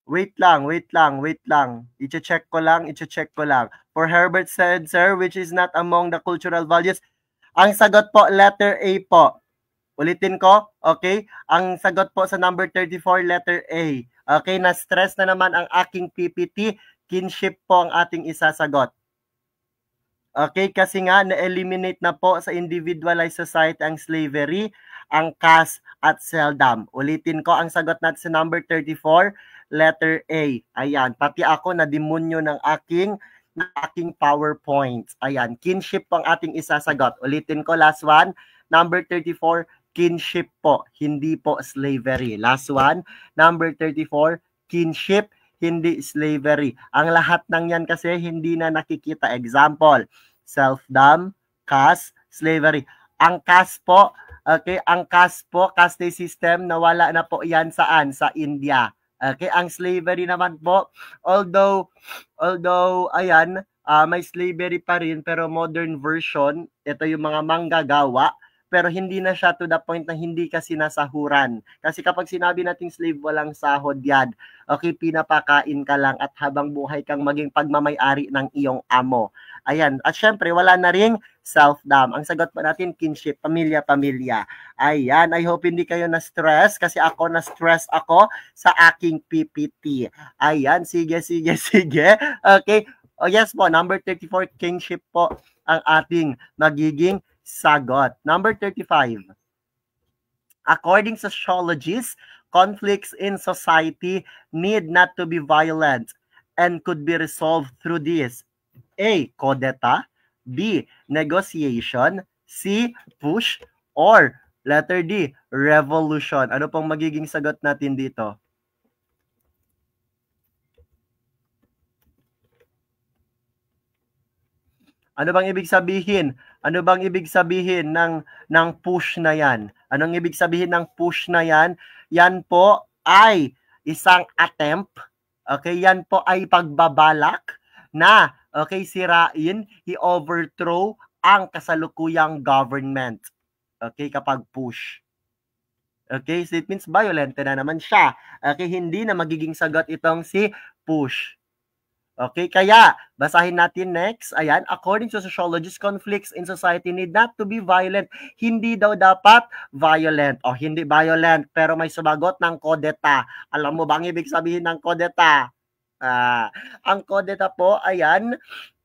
Wait lang. I-check ko lang. For Herbert said, sir, which is not among the cultural values. Ang sagot po, letter A po. Ulitin ko, okay? Ang sagot po sa number 34, letter A. Okay, na-stress na naman ang aking PPT. Kinship po ang ating isasagot. Okay, kasi nga na-eliminate na po sa individualized society ang slavery, ang caste at serfdom. Ulitin ko, ang sagot natin sa number 34, letter A. Ayan, pati ako na demonyo ng aking PowerPoint. Ayan, kinship po ang ating isasagot. Ulitin ko, last one, number 34, kinship po, hindi po slavery. Last one, number 34, kinship, hindi slavery. Ang lahat ng yan kasi hindi na nakikita. Example, self-dom, caste, slavery. Ang caste po, okay, ang caste po, caste system, nawala na po yan saan? Sa India. Okay, ang slavery naman po, although ayan, may slavery pa rin, pero modern version, ito yung mga manggagawa, pero hindi na siya to the point na hindi ka sinasahuran. Kasi kapag sinabi nating slave, walang sahod yan. Okay, pinapakain ka lang at habang buhay kang maging pagmamay-ari ng iyong amo. Ayan, at syempre, wala na ring self-dom. Ang sagot pa natin, kinship, pamilya-pamilya. Ayan, I hope hindi kayo na-stress kasi ako na-stress ako sa aking PPT. Ayan, sige. Okay, oh yes po, number 34, kingship po ang ating magiging sagot. Number 35. According to sociologists, conflicts in society need not to be violent and could be resolved through this. A. Kudeta. B. Negotiation. C. Push. Or letter D. Revolution. Ano pong magiging sagot natin dito? Ano bang ibig sabihin? Ano bang ibig sabihin ng push na yan? Anong ibig sabihin ng push na yan? Yan po ay isang attempt. Okay, yan po ay pagbabalak na okay, sirain, i-overthrow ang kasalukuyang government. Okay, kapag push. Okay, so it means violent na naman siya. Okay, hindi na magiging sagot itong si push. Okay, kaya basahin natin next. Ayan, according to sociologists, conflicts in society need not to be violent. Hindi daw dapat violent o hindi violent, pero may sumagot ng kudeta. Alam mo ba ang ibig sabihin ng kudeta? Ang kudeta po, ayan,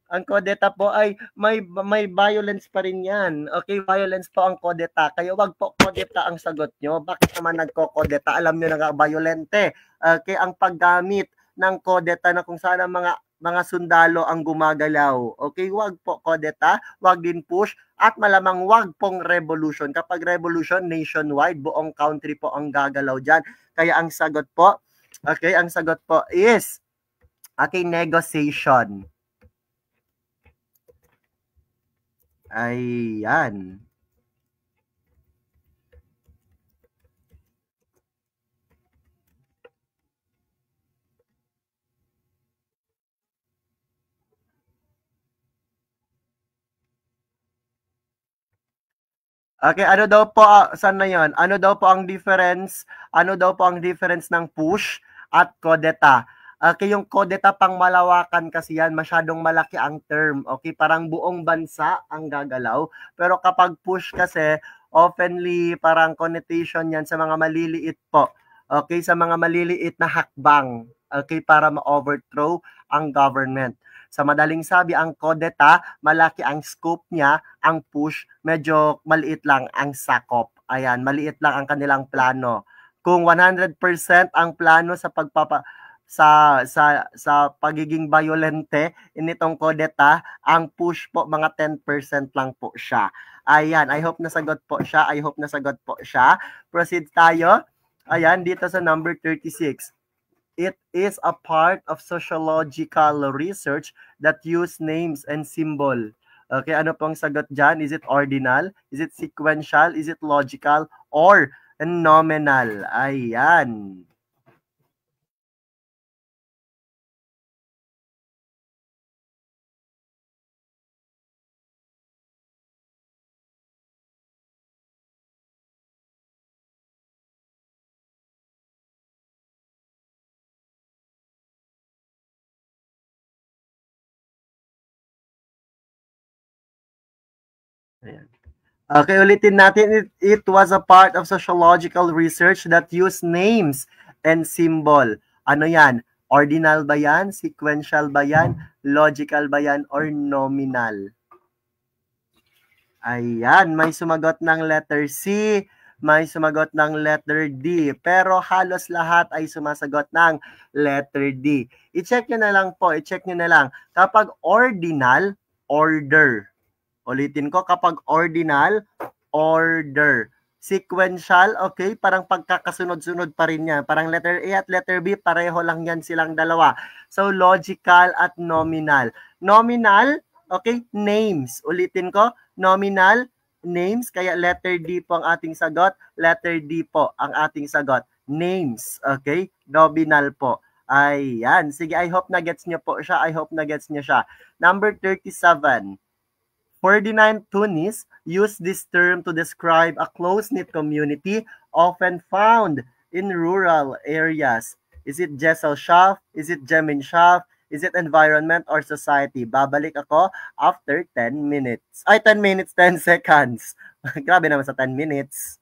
ang kudeta po ay may violence pa rin yan. Okay, violence po ang kudeta. Kaya wag po kudeta ang sagot nyo. Bakit naman nagko-kudeta? Alam nyo na violente. Okay, ang paggamit ng kudeta na kung saan ang mga sundalo ang gumagalaw. Okay, wag po kudeta, wag din push, at malamang wag pong revolution. Kapag revolution, nationwide, buong country po ang gagalaw dyan. Kaya ang sagot po, okay, ang sagot po is, okay, negotiation. Ayan. Okay, ano daw po, saan na yun? Ano daw po ang difference? Ano daw po ang difference ng push at kudeta? Okay, yung kudeta pang malawakan kasi yan, masyadong malaki ang term. Okay, parang buong bansa ang gagalaw. Pero kapag push kasi, oftenly parang connotation yan sa mga maliliit po. Okay, sa mga maliliit na hakbang. Okay, para ma-overthrow ang government. Sa madaling sabi, ang kodeta, malaki ang scope niya, ang push, medyo maliit lang ang sakop. Ayan, maliit lang ang kanilang plano. Kung 100% ang plano sa sa pagiging violente nitong kodeta, ang push po mga 10% lang po siya. Ayan, I hope nasagot po siya. I hope nasagot po siya. Proceed tayo. Ayan, dito sa number 36. It is a part of sociological research that use names and symbol. Okay, ano pong sagot dyan? Is it ordinal? Is it sequential? Is it logical? Or nominal? Ayan. Ayan. Okay, ulitin natin. It was a part of sociological research that used names and symbol. Ano yan? Ordinal ba yan? Sequential ba yan? Logical ba yan? Or nominal? Ayan, may sumagot ng letter C, may sumagot ng letter D, pero halos lahat ay sumasagot ng letter D. I-check nyo na lang po, i-check nyo na lang. Kapag ordinal, order. Ulitin ko, kapag ordinal, order. Sequential, okay, parang pagkakasunod-sunod pa rin yan. Parang letter A at letter B, pareho lang yan silang dalawa. So, logical at nominal. Nominal, okay, names. Ulitin ko, nominal, names. Kaya letter D po ang ating sagot. Letter D po ang ating sagot. Names, okay, nominal po. Ayan. Sige, I hope na gets nyo po siya. I hope na gets nyo siya. Number 37. Ferdinand Tunis used this term to describe a close-knit community often found in rural areas. Is it Gesellschaft? Is it Gemeinschaft? Is it environment or society? Babalik ako after 10 minutes. Ay, 10 minutes, 10 seconds. Grabe naman sa 10 minutes.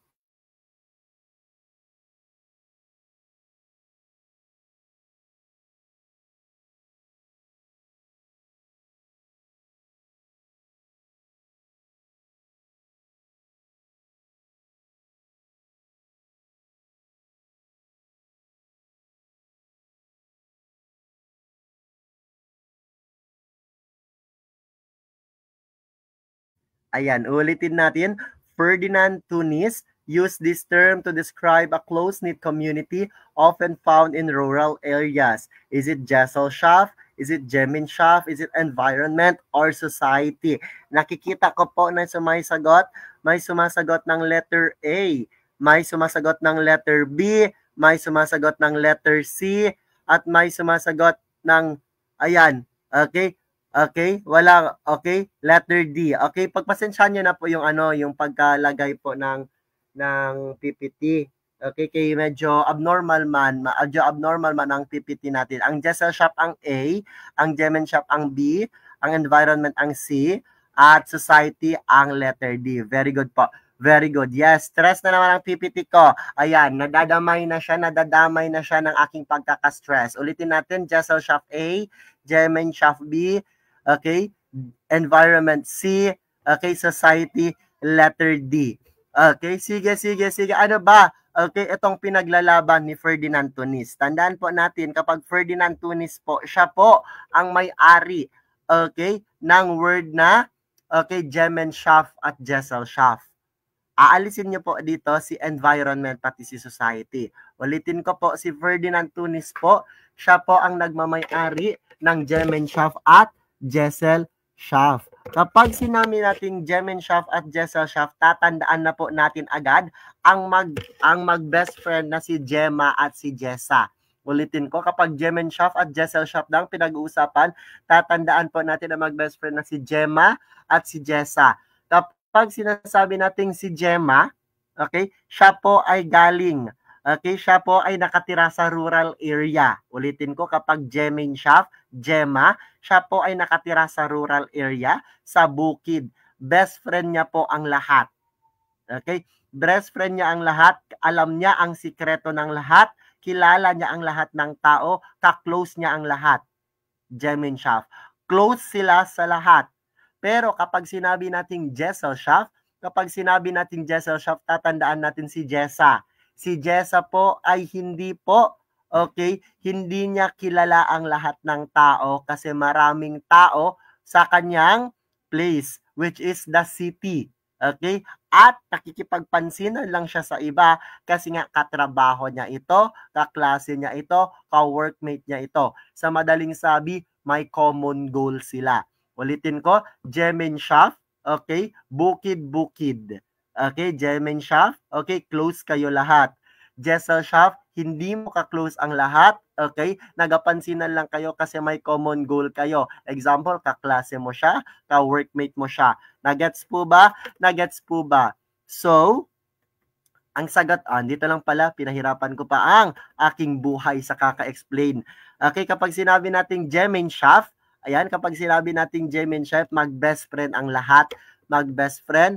Ayan, ulitin natin. Ferdinand Tunis used this term to describe a close-knit community often found in rural areas. Is it Gesellschaft? Is it Gemeinschaft? Is it environment or society? Nakikita ko po na sumasagot. May sumasagot ng letter A. May sumasagot ng letter B. May sumasagot ng letter C. At may sumasagot ng, ayan, okay, okay, wala, okay, letter D. Okay, pagpasensyahan niyo na po yung yung pagkalagay po ng PPT. Okay, kay medyo abnormal man ang PPT natin. Ang Gesellschaft ang A, ang Gemeinschaft ang B, ang environment ang C, at society ang letter D. Very good po. Very good. Yes, stress na naman ang PPT ko. Ayan, nadadamay na siya ng aking pagkaka-stress. Ulitin natin, Gesellschaft A, Gemeinschaft B, okay, environment C, okay, society, letter D. Okay, sige. Ano ba? Okay, itong pinaglalaban ni Ferdinand Tunis. Tandaan po natin, kapag Ferdinand Tunis po, siya po ang may-ari, okay, ng word na, okay, Gemeinschaft at Gesellschaft. Aalisin niyo po dito si environment pati si society. Ulitin ko po, si Ferdinand Tunis po, siya po ang nagmamay-ari ng Gemeinschaft at Gesellschaft. Kapag sinabi natin Gemeinschaft at Gesellschaft, tatandaan na po natin agad ang mag-best friend na si Gemma at si Jessa. Ulitin ko, kapag Gemeinschaft at Gesellschaft lang pinag-uusapan, tatandaan po natin ang mag-best friend na si Gemma at si Jessa. Kapag sinasabi natin si Gemma, okay, siya po ay galing, okay, siya po ay nakatira sa rural area. Ulitin ko, kapag Gemeinschaft, Gemma, siya po ay nakatira sa rural area, sa bukid. Best friend niya po ang lahat. Okay? Best friend niya ang lahat, alam niya ang sikreto ng lahat, kilala niya ang lahat ng tao, ka-close niya ang lahat. Gemeinschaft. close sila sa lahat. Pero kapag sinabi nating Gesellschaft, tatandaan natin si Jessa. Si Jessa po ay hindi po, okay, hindi niya kilala ang lahat ng tao kasi maraming tao sa kanyang place, which is the city. Okay? At nakikipagpansinan lang siya sa iba kasi nga katrabaho niya ito, kaklase niya ito, ka-workmate niya ito. Sa madaling sabi, may common goal sila. Ulitin ko, Gemeinschaft, okay? Bukid-bukid. Okay, Gemeinschaft, okay, close kayo lahat. Gesellschaft, hindi mo ka-close ang lahat, okay? Nagapansinan lang kayo kasi may common goal kayo. Example, kaklase mo siya, ka-workmate mo siya. Nagets po ba? Nagets po ba? So, ang sagot, dito lang pala, pinahirapan ko pa ang aking buhay sa kaka-explain. Okay, kapag sinabi nating Gemeinschaft, ayan, kapag sinabi nating Gemeinschaft, mag-best friend ang lahat. Mag-best friend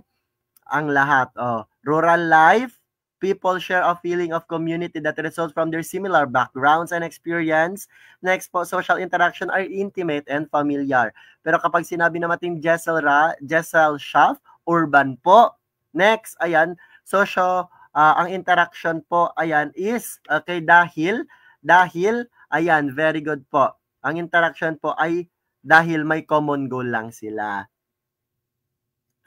ang lahat. Rural life, people share a feeling of community that results from their similar backgrounds and experience. Next po, social interaction are intimate and familiar. Pero kapag sinabi natin Gesellschaft, urban po. Next, ayan, ang interaction po, ayan, is, okay, dahil, ayan, very good po. Ang interaction po ay dahil may common goal lang sila.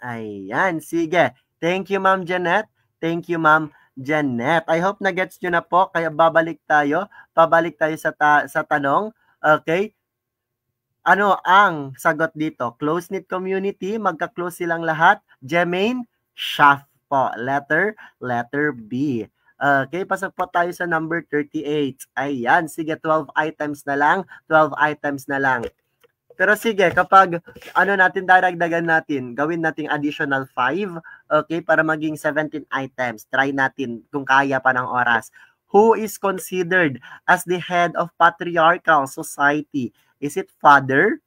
Ayan, sige. Thank you, Ma'am Janet. Thank you, Ma'am Janet. I hope na-gets nyo na po, kaya pabalik tayo sa tanong. Okay? Ano ang sagot dito? Close-knit community, magka-close silang lahat. Gemeinschaft po. Letter B. Okay, pasok po tayo sa number 38. Ayan, sige, 12 items na lang. Pero sige, kapag dadagdagan natin, gawin nating additional 5, okay, para maging 17 items. Try natin kung kaya pa ng oras. Who is considered as the head of patriarchal society? Is it father?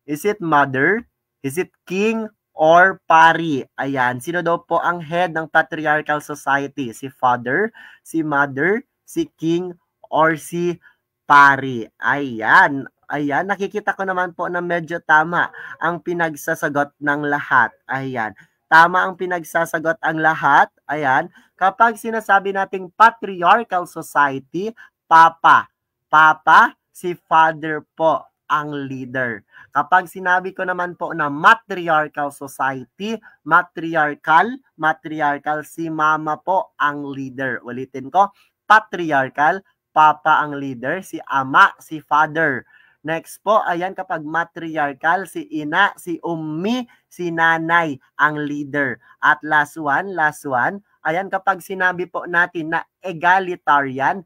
Is it mother? Is it king or pari? Ayan, sino daw po ang head ng patriarchal society? Si father, si mother, si king, or si pari? Ayan, nakikita ko naman po na medyo tama ang pinagsasagot ng lahat. Ayan, tama ang pinagsasagot ang lahat. Ayan, kapag sinasabi nating patriarchal society, papa, si father po ang leader. Kapag sinabi ko naman po na matriarchal society, matriarchal, si mama po ang leader. Ulitin ko, patriarchal, papa ang leader, si ama, si father. Next po, ayan, kapag matriarchal, si ina, si ummi, si nanay ang leader. At last one, ayan, kapag sinabi po natin na egalitarian,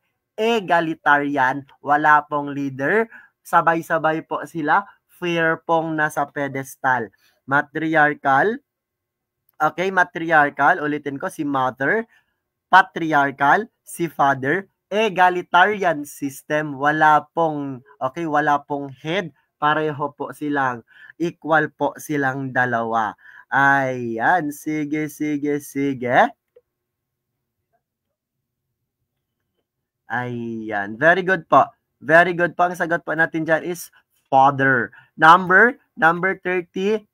wala pong leader, sabay-sabay po sila, fair pong nasa pedestal. Matriarchal, okay, ulitin ko, si mother, patriarchal, si father, egalitarian system, wala pong head, pareho po silang, equal po silang dalawa. Ayan, sige. Ayan, very good po. Ang sagot po natin dyan is father. Number 30,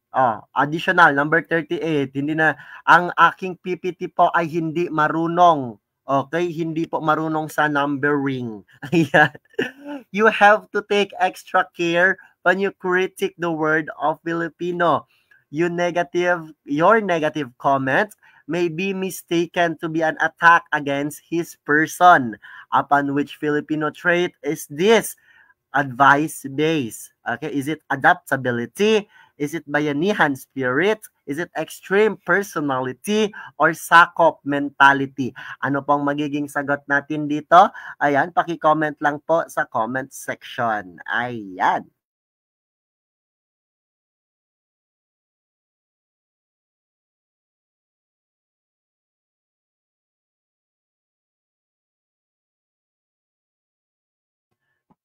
additional, number 38. Hindi na, ang aking PPT po ay hindi marunong. Okay, hindi po marunong sa numbering. Ayan. You have to take extra care when you critique the word of Filipino. Your negative comments may be mistaken to be an attack against his person. Upon which Filipino trait is this? Advice-based. Okay, is it adaptability? Is it bayanihan spirit? Is it extreme personality or sakop mentality? Ano pong magiging sagot natin dito? Ayan, paki-comment lang po sa comment section. Ayan.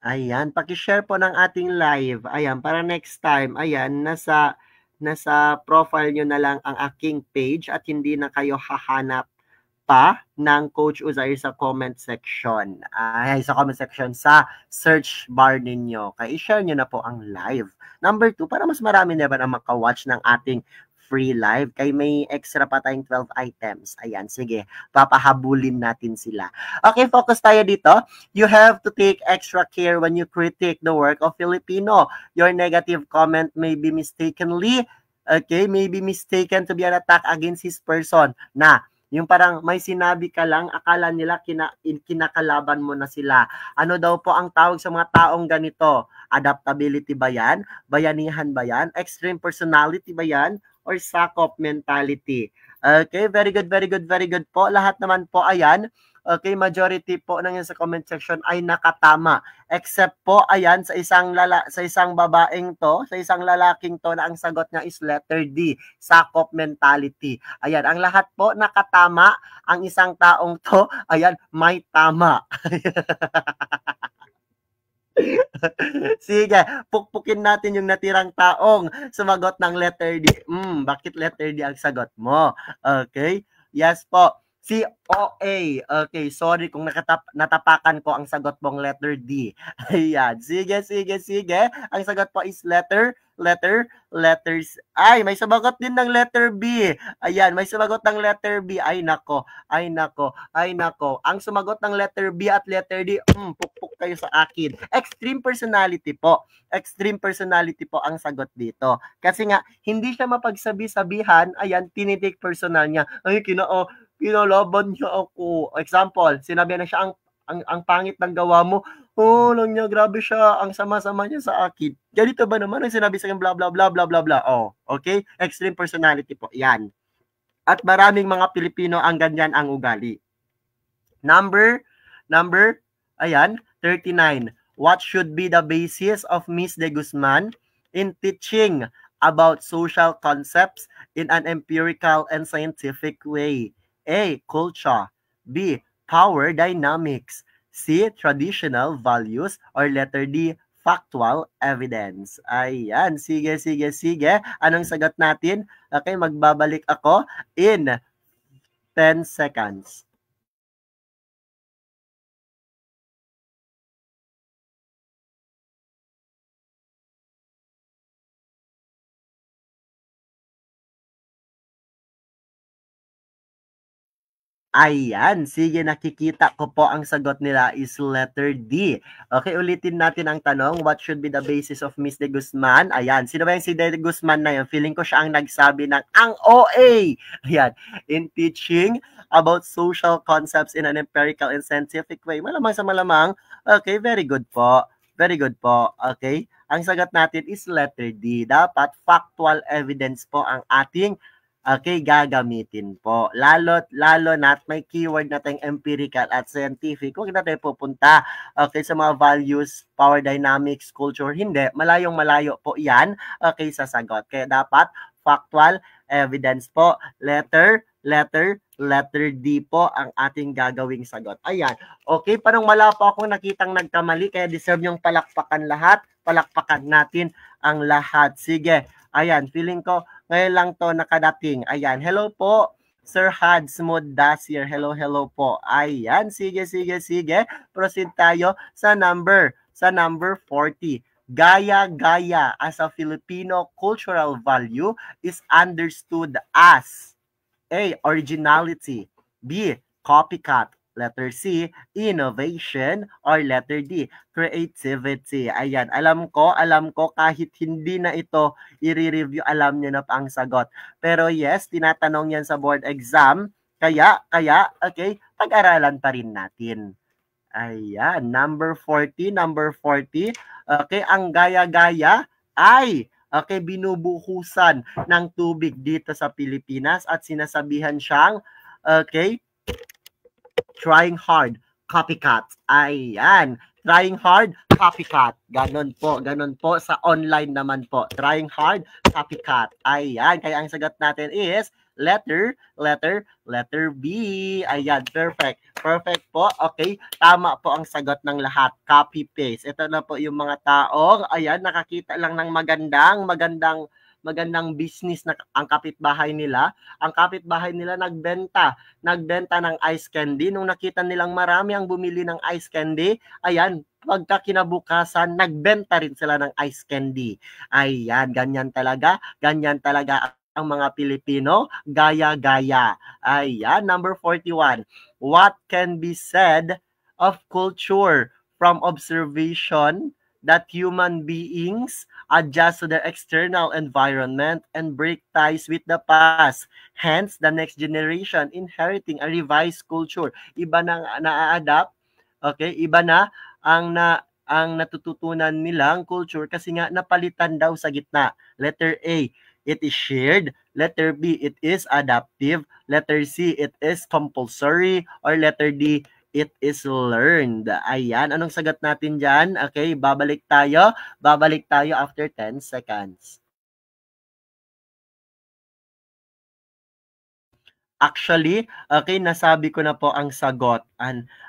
Ayan, paki-share po ng ating live. Ayan, para next time, ayan, nasa profile nyo na lang ang aking page at hindi na kayo hahanap pa ng Coach Uzay sa comment section. Sa comment section sa search bar ninyo. Kaya i-share nyo na po ang live. Number 2, para mas marami naman ang makawatch ng ating free live. Kaya may extra pa tayong 12 items. Ayan, sige. Papahabulin natin sila. Okay, focus tayo dito. You have to take extra care when you critique the work of Filipino. Your negative comment may be mistaken to be an attack against his person. Na, yung parang may sinabi ka lang, akala nila kinakalaban mo na sila. Ano daw po ang tawag sa mga taong ganito? Adaptability ba yan? Bayanihan ba yan? Extreme personality ba yan? Or sakop mentality? Okay, very good, very good, very good po. Lahat naman po ayan. Okay, majority po ng sa comment section ay nakatama. Except po ayan sa isang babaeng to, sa isang lalaking to na ang sagot niya is letter D, sakop mentality. Ayan, ang lahat po nakatama, ang isang taong to, ayan, may tama. Sige, pukpukin natin yung natirang taong sumagot ng letter D. Bakit letter D ang sagot mo? Okay? Yes po. Si OA. Okay, sorry kung natapakan ko ang sagot mong letter D. Ayan. Sige. Ang sagot po is letters. Ay, may sumagot din ng letter B. Ayan, may sumagot ng letter B. Ay, nako. Ang sumagot ng letter B at letter D, pukpuk kayo sa akin. Extreme personality po. Extreme personality po ang sagot dito. Kasi nga, hindi siya mapagsabi-sabihan. Ayan, tinitake personal niya. Ay, kinalaban niya ako. Example, sinabi na siya ang pangit ng gawa mo. Lang niya, grabe siya, ang sama-sama niya sa akin. Ganito ba naman ang sinabi sa akin, blah, blah, blah, blah, blah, blah. Okay? Extreme personality po. Yan. At maraming mga Pilipino ang ganyan ang ugali. Number, ayan, 39. What should be the basis of Miss De Guzman in teaching about social concepts in an empirical and scientific way? A. Culture. B. Power dynamics. C. Traditional values. Or letter D. Factual evidence. Ayan. Sige. Anong sagot natin? Okay, magbabalik ako in 10 seconds. Ayan, sige, nakikita ko po ang sagot nila is letter D. Okay, ulitin natin ang tanong, what should be the basis of Miss De Guzman? Ayan, sino ba yung si De Guzman na yun? Feeling ko siya ang nagsabi ng ang OA. Ayan, in teaching about social concepts in an empirical and scientific way. Malamang sa malamang. Okay, very good po. Okay, ang sagot natin is letter D. Dapat factual evidence po ang ating gagamitin po. Lalo na't may keyword na tayong empirical at scientific. Huwag na tayo pupunta sa mga values, power dynamics, culture. Hindi. Malayo po yan sa sagot. Kaya dapat factual evidence po. Letter D po ang ating gagawing sagot. Ayan. Okay, parang wala pa akong nakitang nagkamali kaya deserve yung palakpakan lahat. Palakpakan natin ang lahat. Sige. Ayan, feeling ko ngayon lang to nakadating. Ayan, hello po. Sir Had Smooth Dasir. Hello po. Ayan, sige. Proceed tayo sa number 40. Gaya-gaya as a Filipino cultural value is understood as A. Originality. B. Copycat. Letter C, innovation, or letter D, creativity. Ayan, alam ko kahit hindi na ito i-review, alam niyo na pa ang sagot. Pero yes, tinatanong yan sa board exam, kaya, okay, pag-aralan pa rin natin. Ayan, number 40. Okay, ang gaya-gaya ay binubuhusan ng tubig dito sa Pilipinas at sinasabihan siyang, trying hard, copycat. Ayan. Trying hard, copycat. Ganon po. Sa online naman po. Trying hard, copycat. Ayan. Kaya ang sagot natin is letter B. Ayan. Perfect po. Okay. Tama po ang sagot ng lahat. Copy-paste. Ito na po yung mga taong, ayan, nakakita lang ng magandang magandang business na ang kapitbahay nila. Ang kapitbahay nila nagbenta ng ice candy. Nung nakita nilang marami ang bumili ng ice candy, ayan, pagka kinabukasan, nagbenta rin sila ng ice candy. Ayan, ganyan talaga ang mga Pilipino, gaya-gaya. Ayan, number 41. What can be said of culture from observation that human beings adjust to their external environment and break ties with the past. Hence, the next generation inheriting a revised culture. Iba na na-adapt, okay? Iba na ang natututunan nilang culture kasi nga napalitan daw sa gitna. Letter A, it is shared. Letter B, it is adaptive. Letter C, it is compulsory. Or letter D, it is learned. Ayan, anong sagot natin dyan? Okay, babalik tayo after 10 seconds. Actually, okay, nasabi ko na po ang sagot.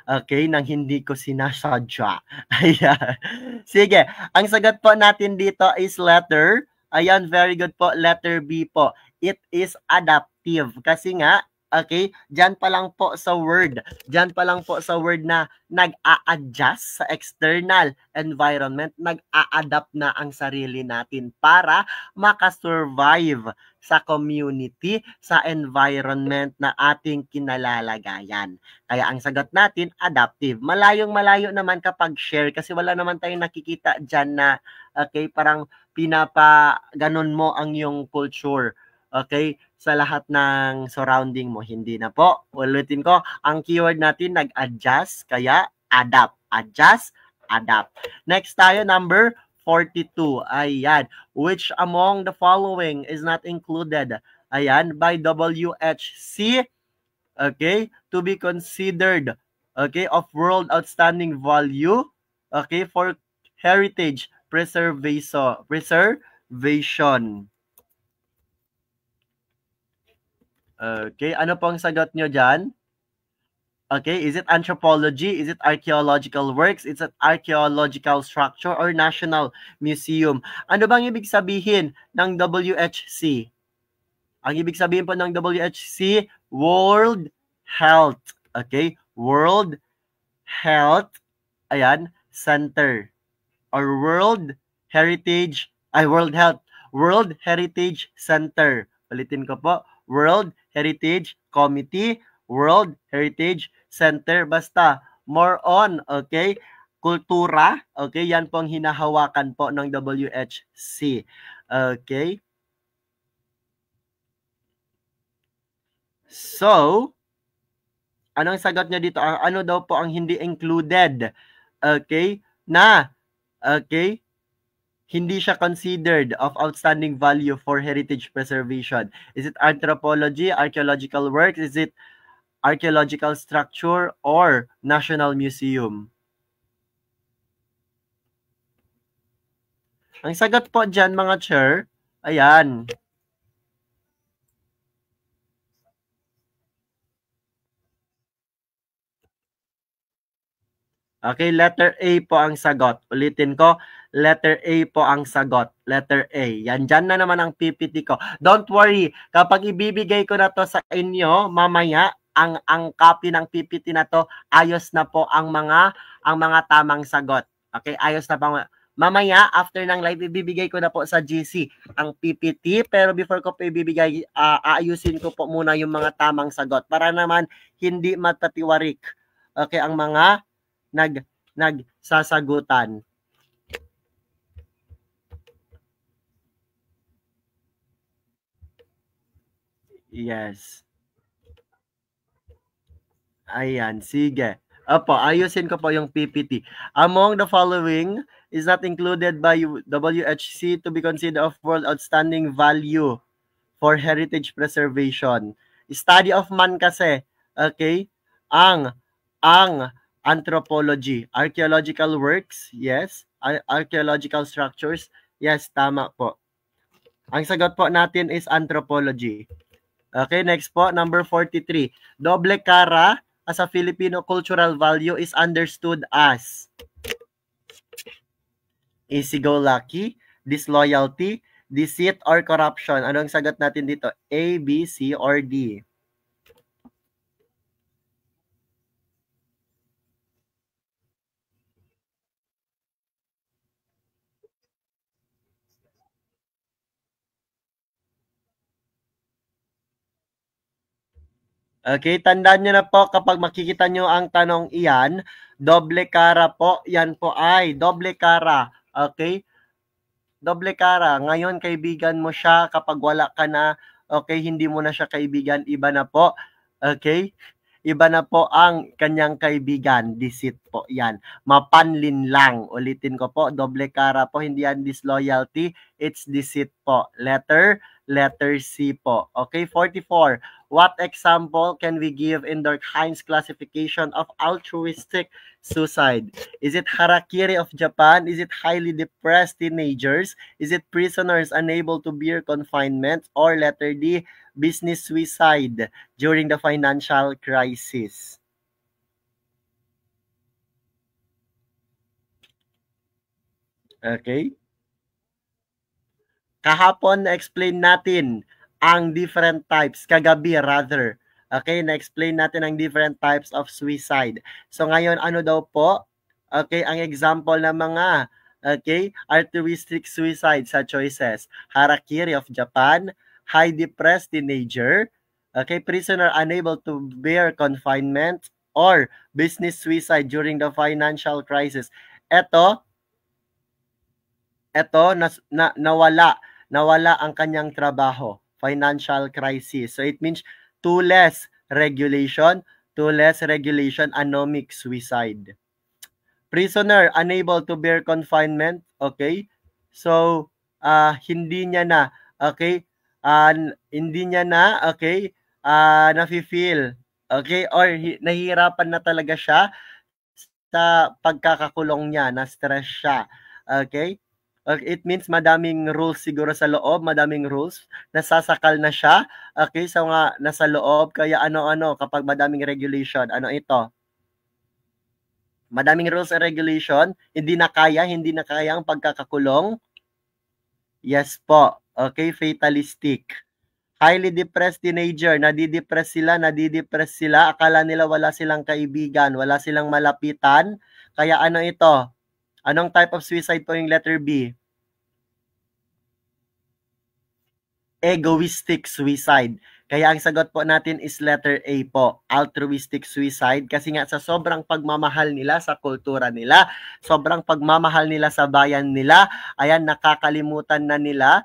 Okay, nang hindi ko sinasadya. Ayan. Sige, ang sagot po natin dito is letter. Ayan, very good po. Letter B po. It is adaptive. Kasi nga, okay, dyan pa lang po sa word. Dyan pa lang po sa word na nag-a-adjust sa external environment. Nag-a-adapt na ang sarili natin para makasurvive sa community, sa environment na ating kinalalagayan. Kaya ang sagot natin, adaptive. Malayong-malayo naman kapag share kasi wala naman tayong nakikita dyan na, okay, parang pinapa-ganon mo ang yung culture. Okay, sa lahat ng surrounding mo. Hindi na po. Ulitin ko, ang keyword natin, nag-adjust, kaya adapt. Adjust, adapt. Next tayo, number 42. Ayan. Which among the following is not included? Ayan, by WHC, okay, to be considered, okay, of world outstanding value, okay, for heritage preservation. Okay, ano po ang sagot nyo dyan? Okay, is it anthropology? Is it archaeological works? Is it archaeological structure or national museum? Ano bang ibig sabihin ng WHC? Ang ibig sabihin po ng WHC, World Health. Okay, World Health, ayan, Center. Or World Heritage Center. Ulitin ko po, World Heritage Committee, World Heritage Center. Basta, more on, okay, kultura, okay, yan po ang hinahawakan po ng WHC. Okay. So, anong sagot niya dito? Ano daw po ang hindi included? Okay, okay, hindi siya considered of outstanding value for heritage preservation. Is it anthropology, archaeological works? Is it archaeological structure or national museum? Ang sagot po dyan, mga chair, ayan. Okay, letter A po ang sagot. Ulitin ko, letter A po ang sagot. Letter A. Yan, dyan na naman ang PPT ko. Don't worry, kapag ibibigay ko na to sa inyo, mamaya, ang copy ng PPT na to, ayos na po ang mga tamang sagot. Okay, ayos na po. Mamaya, after ng live, ibibigay ko na po sa GC ang PPT. Pero before ko po ibibigay, aayusin ko po muna yung mga tamang sagot para naman hindi matatiwarik. Okay, ang mga nagsasagutan. Yes. Ayan, sige. Opo, ayusin ko po yung PPT. Among the following is not included by WHC to be considered of world outstanding value for heritage preservation. Study of man kasi, okay? Ang anthropology, archaeological works, yes. Archaeological structures, yes, tama po. Ang sagot po natin is anthropology. Okay, next po, number 43. Doble cara as a Filipino cultural value is understood as easy-go-lucky, disloyalty, Deceit or corruption? Ano ang sagot natin dito? A, B, C, or D? Okay, tandaan nyo na po kapag makikita nyo ang tanong iyan, doble kara po, yan po ay doble kara. Okay? Doble kara. Ngayon, kaibigan mo siya kapag wala ka na, okay, hindi mo na siya kaibigan, iba na po. Okay? Iba na po ang kanyang kaibigan. Deceit po yan. Mapanlin lang. Ulitin ko po, doble kara po, hindi yan disloyalty. It's deceit po. Letter C po. Okay, 44. What example can we give in Durkheim's classification of altruistic suicide? Is it harakiri of Japan? Is it highly depressed teenagers? Is it prisoners unable to bear confinement? Or letter D, business suicide during the financial crisis? Okay? Kahapon na-explain natin ang different types, kagabi rather. Okay, na-explain natin ang different types of suicide. So ngayon, ano daw po? Okay, ang example ng mga altruistic suicide sa choices. Harakiri of Japan, high depressed teenager, prisoner unable to bear confinement, or business suicide during the financial crisis. Ito nawala ang kanyang trabaho, financial crisis. So it means too less regulation, anomic suicide. Prisoner unable to bear confinement, okay? So hindi niya na, okay? Hindi niya na, okay? Nafi-feel, okay? Or nahihirapan na talaga siya sa pagkakakulong niya, na-stress siya. Okay? It means madaming rules siguro sa loob, madaming rules. Nasasakal na siya. Okay, so nga nasa loob, kaya ano-ano kapag madaming regulation, ano ito? Madaming rules and regulation, hindi na kaya ang pagkakakulong. Yes po. Okay, fatalistic. Highly depressed teenager, nadidepress sila, akala nila wala silang kaibigan, wala silang malapitan. Kaya ano ito? Anong type of suicide po yung letter B? Egoistic suicide. Kaya ang sagot po natin is letter A po, altruistic suicide. Kasi nga sa sobrang pagmamahal nila sa kultura nila, sobrang pagmamahal nila sa bayan nila, ayan, nakakalimutan na nila.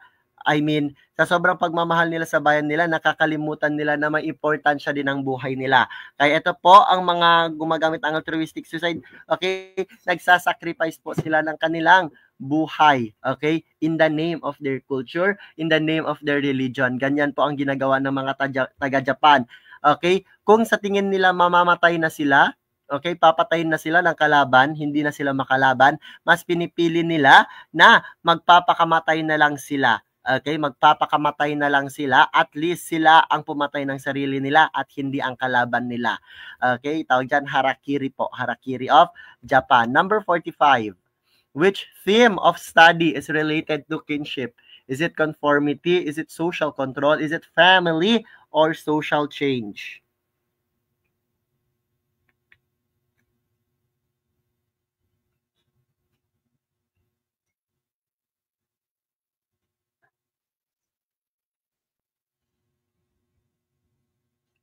I mean, sa sobrang pagmamahal nila sa bayan nila, nakakalimutan nila na may importansya din ang buhay nila. Kaya ito po ang mga gumagamit ng altruistic suicide. Okay, nagsasacrifice po sila ng kanilang buhay, okay? In the name of their culture, in the name of their religion. Ganyan po ang ginagawa ng mga taga-Japan. Okay? Kung sa tingin nila mamamatay na sila, okay, papatayin na sila ng kalaban, hindi na sila makalaban, mas pinipili nila na magpapakamatay na lang sila. Okay, magpapakamatay na lang sila, at least sila ang pumatay ng sarili nila at hindi ang kalaban nila. Okay, tawag dyan harakiri po, harakiri of Japan. Number 45. Which theme of study is related to kinship? Is it conformity? Is it social control? Is it family or social change?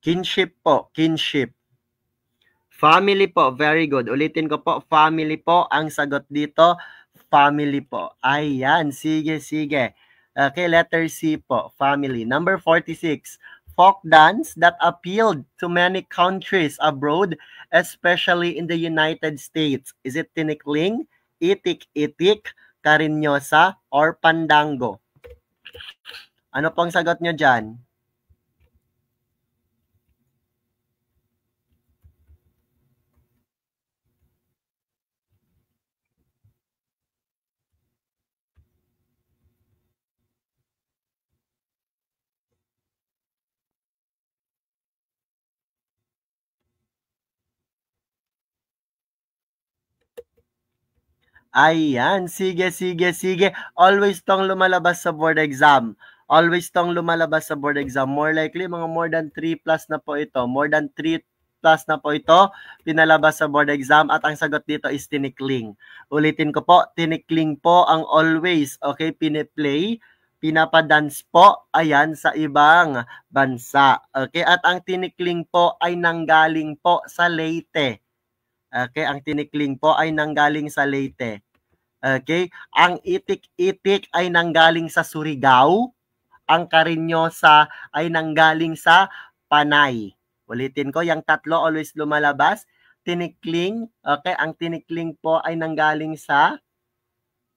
Kinship po, kinship. Family po, very good. Ulitin ko po, family po ang sagot dito. Family po. Ayan, sige, sige. Okay, letter C po, family. Number 46. Folk dance that appealed to many countries abroad, especially in the United States. Is it tinikling, itik-itik, karinyosa, or pandango? Ano pong sagot nyo dyan? Ayan, sige, sige, sige. Always tong lumalabas sa board exam. Always tong lumalabas sa board exam. More likely, mga more than 3 plus na po ito. More than 3 plus na po ito, pinalabas sa board exam. At ang sagot dito is tinikling. Ulitin ko po, tinikling po ang always. Okay, piniplay, pinapadance po, ayan, sa ibang bansa. Okay, at ang tinikling po ay nanggaling po sa Leyte. Okay, ang tinikling po ay nanggaling sa Leyte. Okay, ang itik-itik ay nanggaling sa Surigao. Ang Karinyosa ay nanggaling sa Panay. Ulitin ko, yung tatlo always lumalabas. Tinikling, okay, ang tinikling po ay nanggaling sa,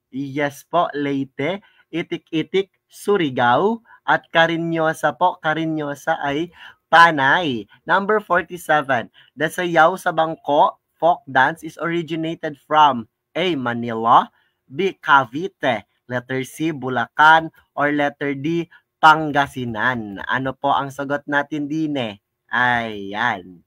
yes po, Leyte. Itik-itik, Surigao. At Karinyosa po, Karinyosa ay Panay. Number 47. The Sayaw sa Bangko folk dance is originated from A. Manila, B. Cavite, letter C. Bulacan, or letter D. Pangasinan. Ano po ang sagot natin din eh? Ayan.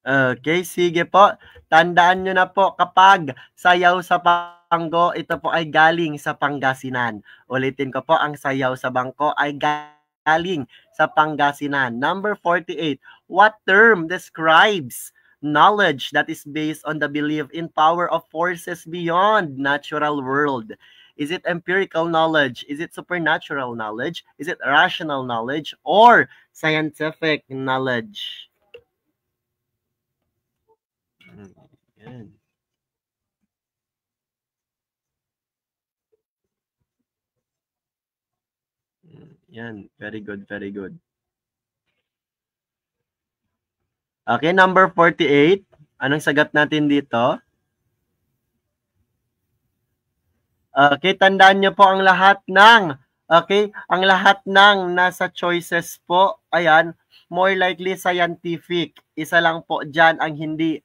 Okay, sige po. Tandaan nyo na po kapag sayaw sa bangko, ito po ay galing sa Pangasinan. Ulitin ko po, ang sayaw sa bangko ay galing sa Pangasinan. Number 48. What term describes knowledge that is based on the belief in power of forces beyond natural world? Is it empirical knowledge? Is it supernatural knowledge? Is it rational knowledge? Or scientific knowledge? Yan. Yan. Very good, very good. Okay, number 48. Anong sagot natin dito? Okay, tandaan nyo po ang lahat ng, okay, ang lahat ng nasa choices po, ayan, more likely scientific. Isa lang po dyan ang hindi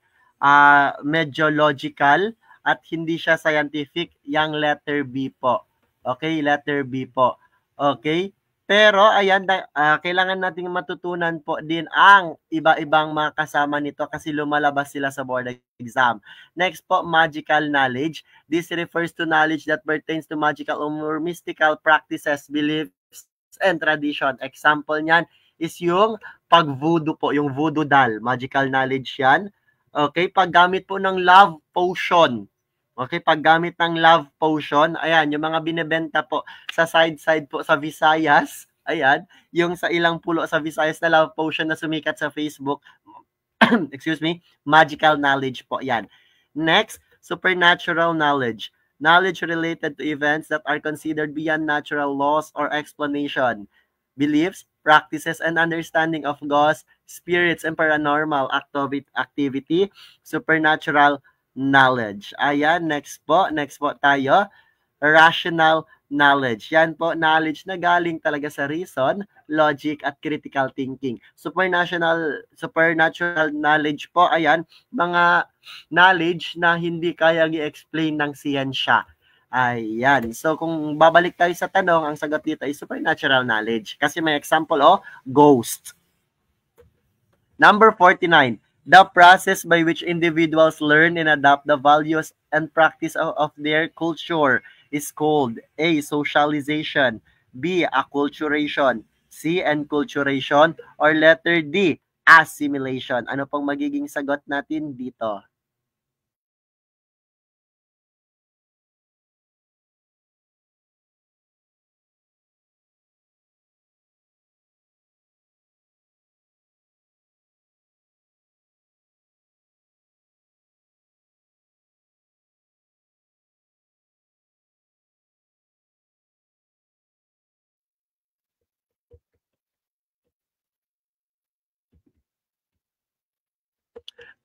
medyo logical at hindi siya scientific, yung letter B po. Okay, letter B po. Okay, pero ayan, kailangan nating matutunan po din ang iba-ibang mga kasama nito kasi lumalabas sila sa board exam. Next po, magical knowledge. This refers to knowledge that pertains to magical or mystical practices, beliefs, and tradition. Example niyan is yung pag-voodoo po, yung voodoo doll. Magical knowledge yan. Okay, paggamit po ng love potion. Okay, paggamit ng love potion, ayan, yung mga binebenta po sa side-side po sa Visayas, ayan, yung sa ilang pulo sa Visayas na love potion na sumikat sa Facebook, excuse me, magical knowledge po yan. Next, supernatural knowledge. Knowledge related to events that are considered beyond natural laws or explanation. Beliefs, practices, and understanding of ghosts, spirits, and paranormal activity. Supernatural knowledge. Ayan, next po tayo. Rational knowledge. Yan po, knowledge na galing talaga sa reason, logic, at critical thinking. Supernatural knowledge po, ayan, mga knowledge na hindi kayang i-explain ng siyensya. Ayan. So, kung babalik tayo sa tanong, ang sagot dito ay supernatural knowledge. Kasi may example, ghost. Number 49. The process by which individuals learn and adopt the values and practice of their culture is called A. Socialization, B. Acculturation, C. Enculturation, or letter D. Assimilation. Ano pong magiging sagot natin dito?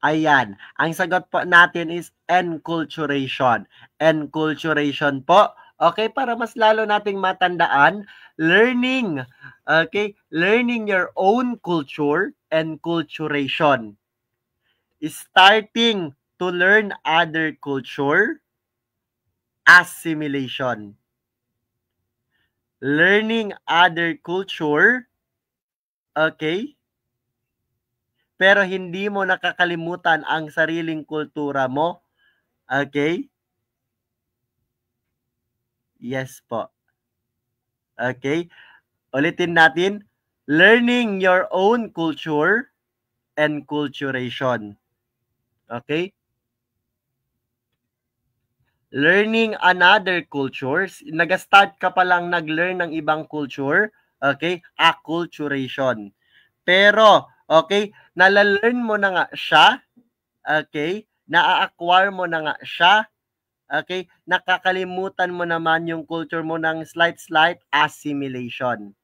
Ayan. Ang sagot po natin is enculturation. Enculturation po. Okay, para mas lalo nating matandaan, learning. Okay, learning your own culture, enculturation. Starting to learn other culture, assimilation. Learning other culture, Okay? Pero hindi mo nakakalimutan ang sariling kultura mo. Okay? Yes po. Okay? Ulitin natin. Learning your own culture and culturation. Okay? Learning another cultures. Nag-start ka pa lang nag-learn ng ibang culture. Okay? Acculturation. Pero, okay, nalalearn mo na nga siya. Okay? Na-acquire mo na nga siya. Okay? Nakakalimutan mo naman yung culture mo ng slight assimilation.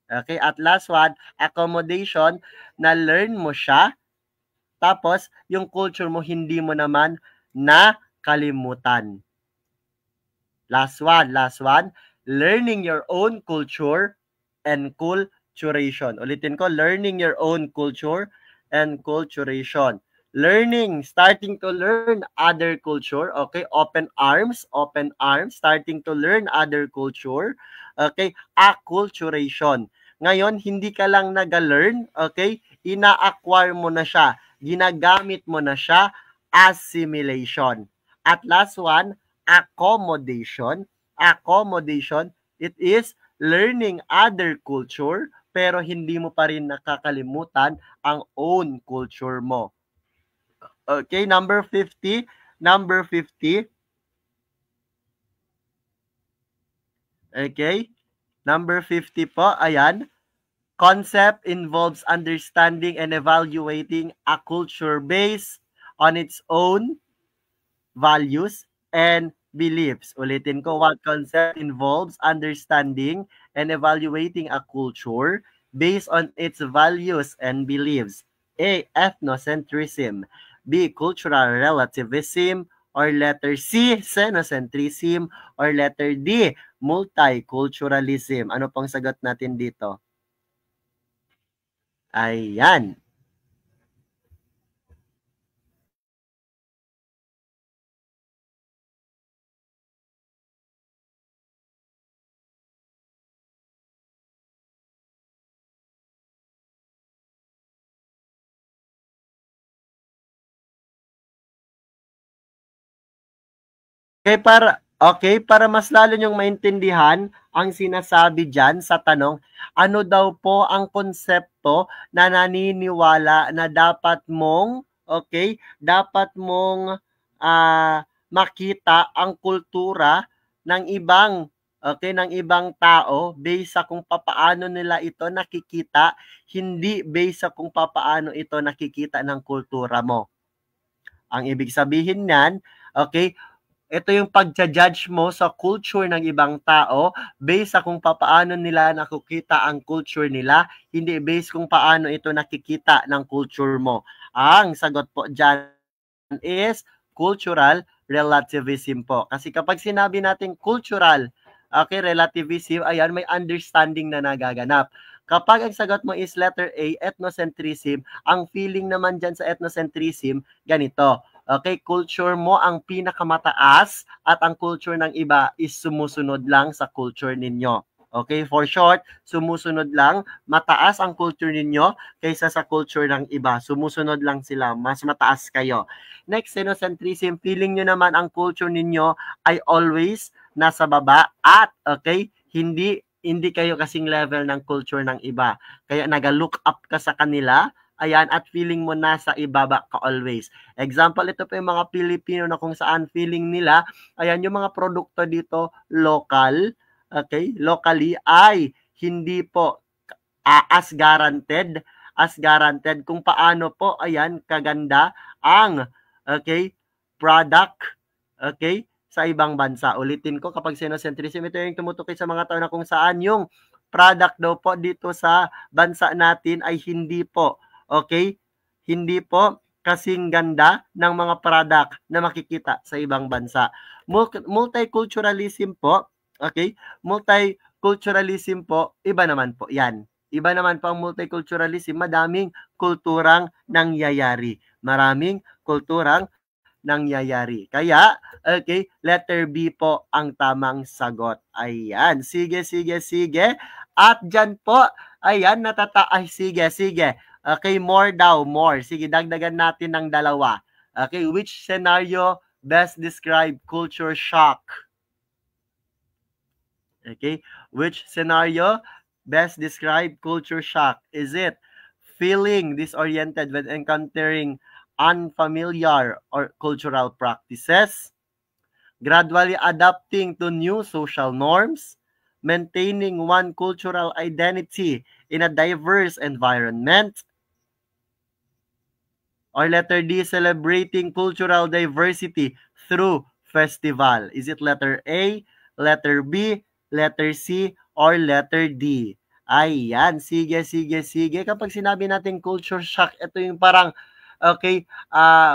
Okay? At last one, accommodation, na-learn mo siya. Tapos, yung culture mo, hindi mo naman nakalimutan. Last one, learning your own culture and culturation. Ulitin ko, learning your own culture and culturation. Learning, starting to learn other culture, okay? Open arms, starting to learn other culture, okay? Acculturation. Ngayon, hindi ka lang nag-learn, okay? Ina-acquire mo na siya, ginagamit mo na siya, assimilation. At last one, accommodation. Accommodation, it is learning other culture pero hindi mo pa rin nakakalimutan ang own culture mo. Okay, number 50. Okay? Number 50 po, ayan. Concept involves understanding and evaluating a culture based on its own values and beliefs. Ulitin ko, what concept involves understanding and evaluating a culture based on its values and beliefs. A. Ethnocentrism. B. Cultural relativism. Or letter C. Xenocentrism. Or letter D. Multiculturalism. Ano pong sagot natin dito? Ayan. Para mas lalo niyong maintindihan ang sinasabi diyan sa tanong, ano daw po ang konsepto na naniniwala na dapat mong makita ang kultura ng ibang tao based sa kung papaano nila ito nakikita, hindi based sa kung papaano ito nakikita ng kultura mo. Ang ibig sabihin niyan, ito yung pagja-judge mo sa culture ng ibang tao based sa kung paano nila nakikita ang culture nila, hindi based kung paano ito nakikita ng culture mo. Ang sagot po dyan is cultural relativism po. Kasi kapag sinabi natin cultural, relativism, ayan, may understanding na nagaganap. Kapag ang sagot mo is letter A, ethnocentrism, ang feeling naman dyan sa ethnocentrism, ganito. Okay, culture mo ang pinakamataas at ang culture ng iba is sumusunod lang sa culture ninyo. Okay, for short, sumusunod lang, mataas ang culture ninyo kaysa sa culture ng iba. Sumusunod lang sila, mas mataas kayo. Next, xenocentrism, feeling nyo naman ang culture ninyo ay always nasa baba at hindi kayo kasing level ng culture ng iba. Kaya naga-look up ka sa kanila, ayan, at feeling mo nasa ibaba ka always. Example, ito po yung mga Pilipino na kung saan feeling nila, ayan, yung mga produkto dito, locally ay hindi po as guaranteed kung paano po, ayan, kaganda ang, product, sa ibang bansa. Ulitin ko, kapag xenocentrism, ito yung tumutukoy sa mga tao na kung saan yung product daw po dito sa bansa natin ay hindi po kasing ganda ng mga product na makikita sa ibang bansa. Multiculturalism po, multiculturalism po, iba naman po yan. Iba naman po ang multiculturalism, madaming kulturang nangyayari. Maraming kulturang nangyayari. Kaya, letter B po ang tamang sagot. Ayan. Sige. At dyan po, ayan, ay sige, sige. Okay, more daw, more. Sige, dagdagan natin ng dalawa. Okay, which scenario best describe culture shock? Okay, which scenario best describe culture shock? Is it feeling disoriented when encountering unfamiliar or cultural practices, gradually adapting to new social norms, maintaining one cultural identity in a diverse environment, or letter D, celebrating cultural diversity through festival? Is it letter A, letter B, letter C, or letter D? Ayan, sige, sige, sige. Kapag sinabi natin culture shock, ito yung parang, okay,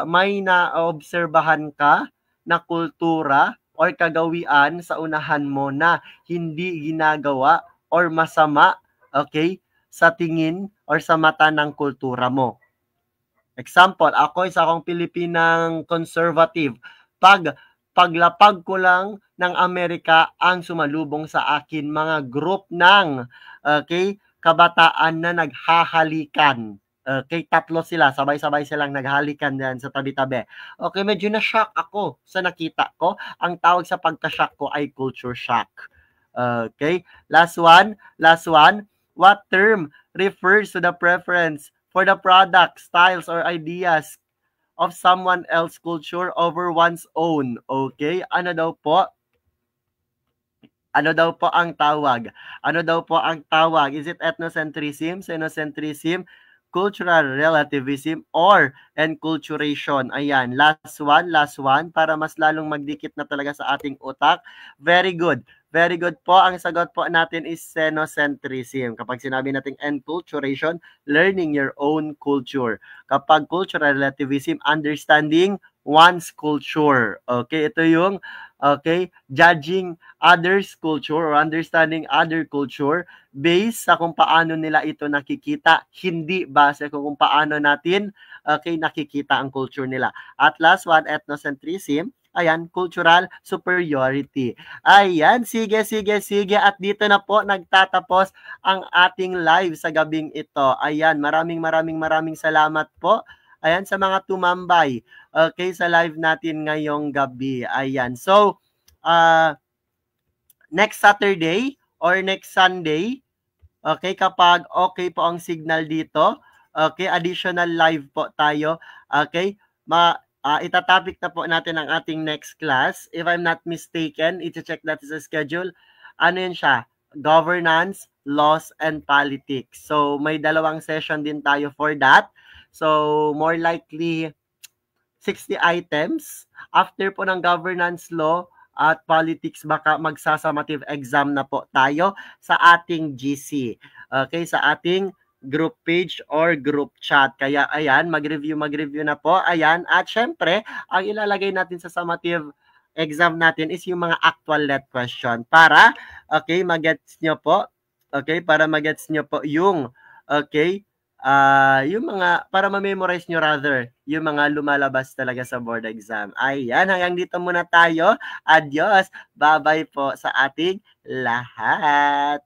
may naobserbahan ka na kultura or kagawian sa unahan mo na hindi ginagawa or masama, okay, sa tingin or sa mata ng kultura mo. Example, ako isa akong Pilipinang conservative. Paglapag ko lang ng Amerika ang sumalubong sa akin mga group ng kabataan na naghahalikan. Okay, tatlo sila, sabay-sabay silang naghalikan diyan sa tabi-tabi. Okay, medyo na-shock ako sa nakita ko. Ang tawag sa pagka-shock ko ay culture shock. Okay, last one. What term refers to the preference for the product, styles, or ideas of someone else's culture over one's own? Okay? Ano daw po? Ano daw po ang tawag? Ano daw po ang tawag? Is it ethnocentrism, xenocentrism, cultural relativism, or enculturation? Ayan, last one, para mas lalong magdikit na talaga sa ating utak. Very good. Very good po. Ang sagot po natin is xenocentrism. Kapag sinabi natin enculturation, learning your own culture. Kapag cultural relativism, understanding one's culture. Okay, ito yung judging others' culture or understanding other culture based sa kung paano nila ito nakikita, hindi base kung paano natin nakikita ang culture nila. At last one, ethnocentrism. Ayan, cultural superiority. Ayan, sige. At dito na po nagtatapos ang ating live sa gabing ito. Ayan, maraming salamat po. Ayan, sa mga tumambay. Okay, sa live natin ngayong gabi. Ayan, so, next Saturday or next Sunday, okay, kapag okay po ang signal dito, okay, additional live po tayo. Okay, itatopic na po natin ang ating next class. If I'm not mistaken, iti-check natin sa schedule. Ano yun siya? Governance, laws, and politics. So, may dalawang session din tayo for that. So, more likely, 60 items. After po ng governance, law, at politics, baka magsasummative exam na po tayo sa ating GC. Okay, sa ating group page or group chat. Kaya ayan, mag-review na po. Ayan, at syempre, ang ilalagay natin sa summative exam natin is yung mga actual let question para magets nyo po. Okay, para magets nyo po yung yung mga, para ma-memorize nyo rather, yung mga lumalabas talaga sa board exam. Ayan, hanggang dito muna tayo. Adios. Bye-bye po sa ating lahat.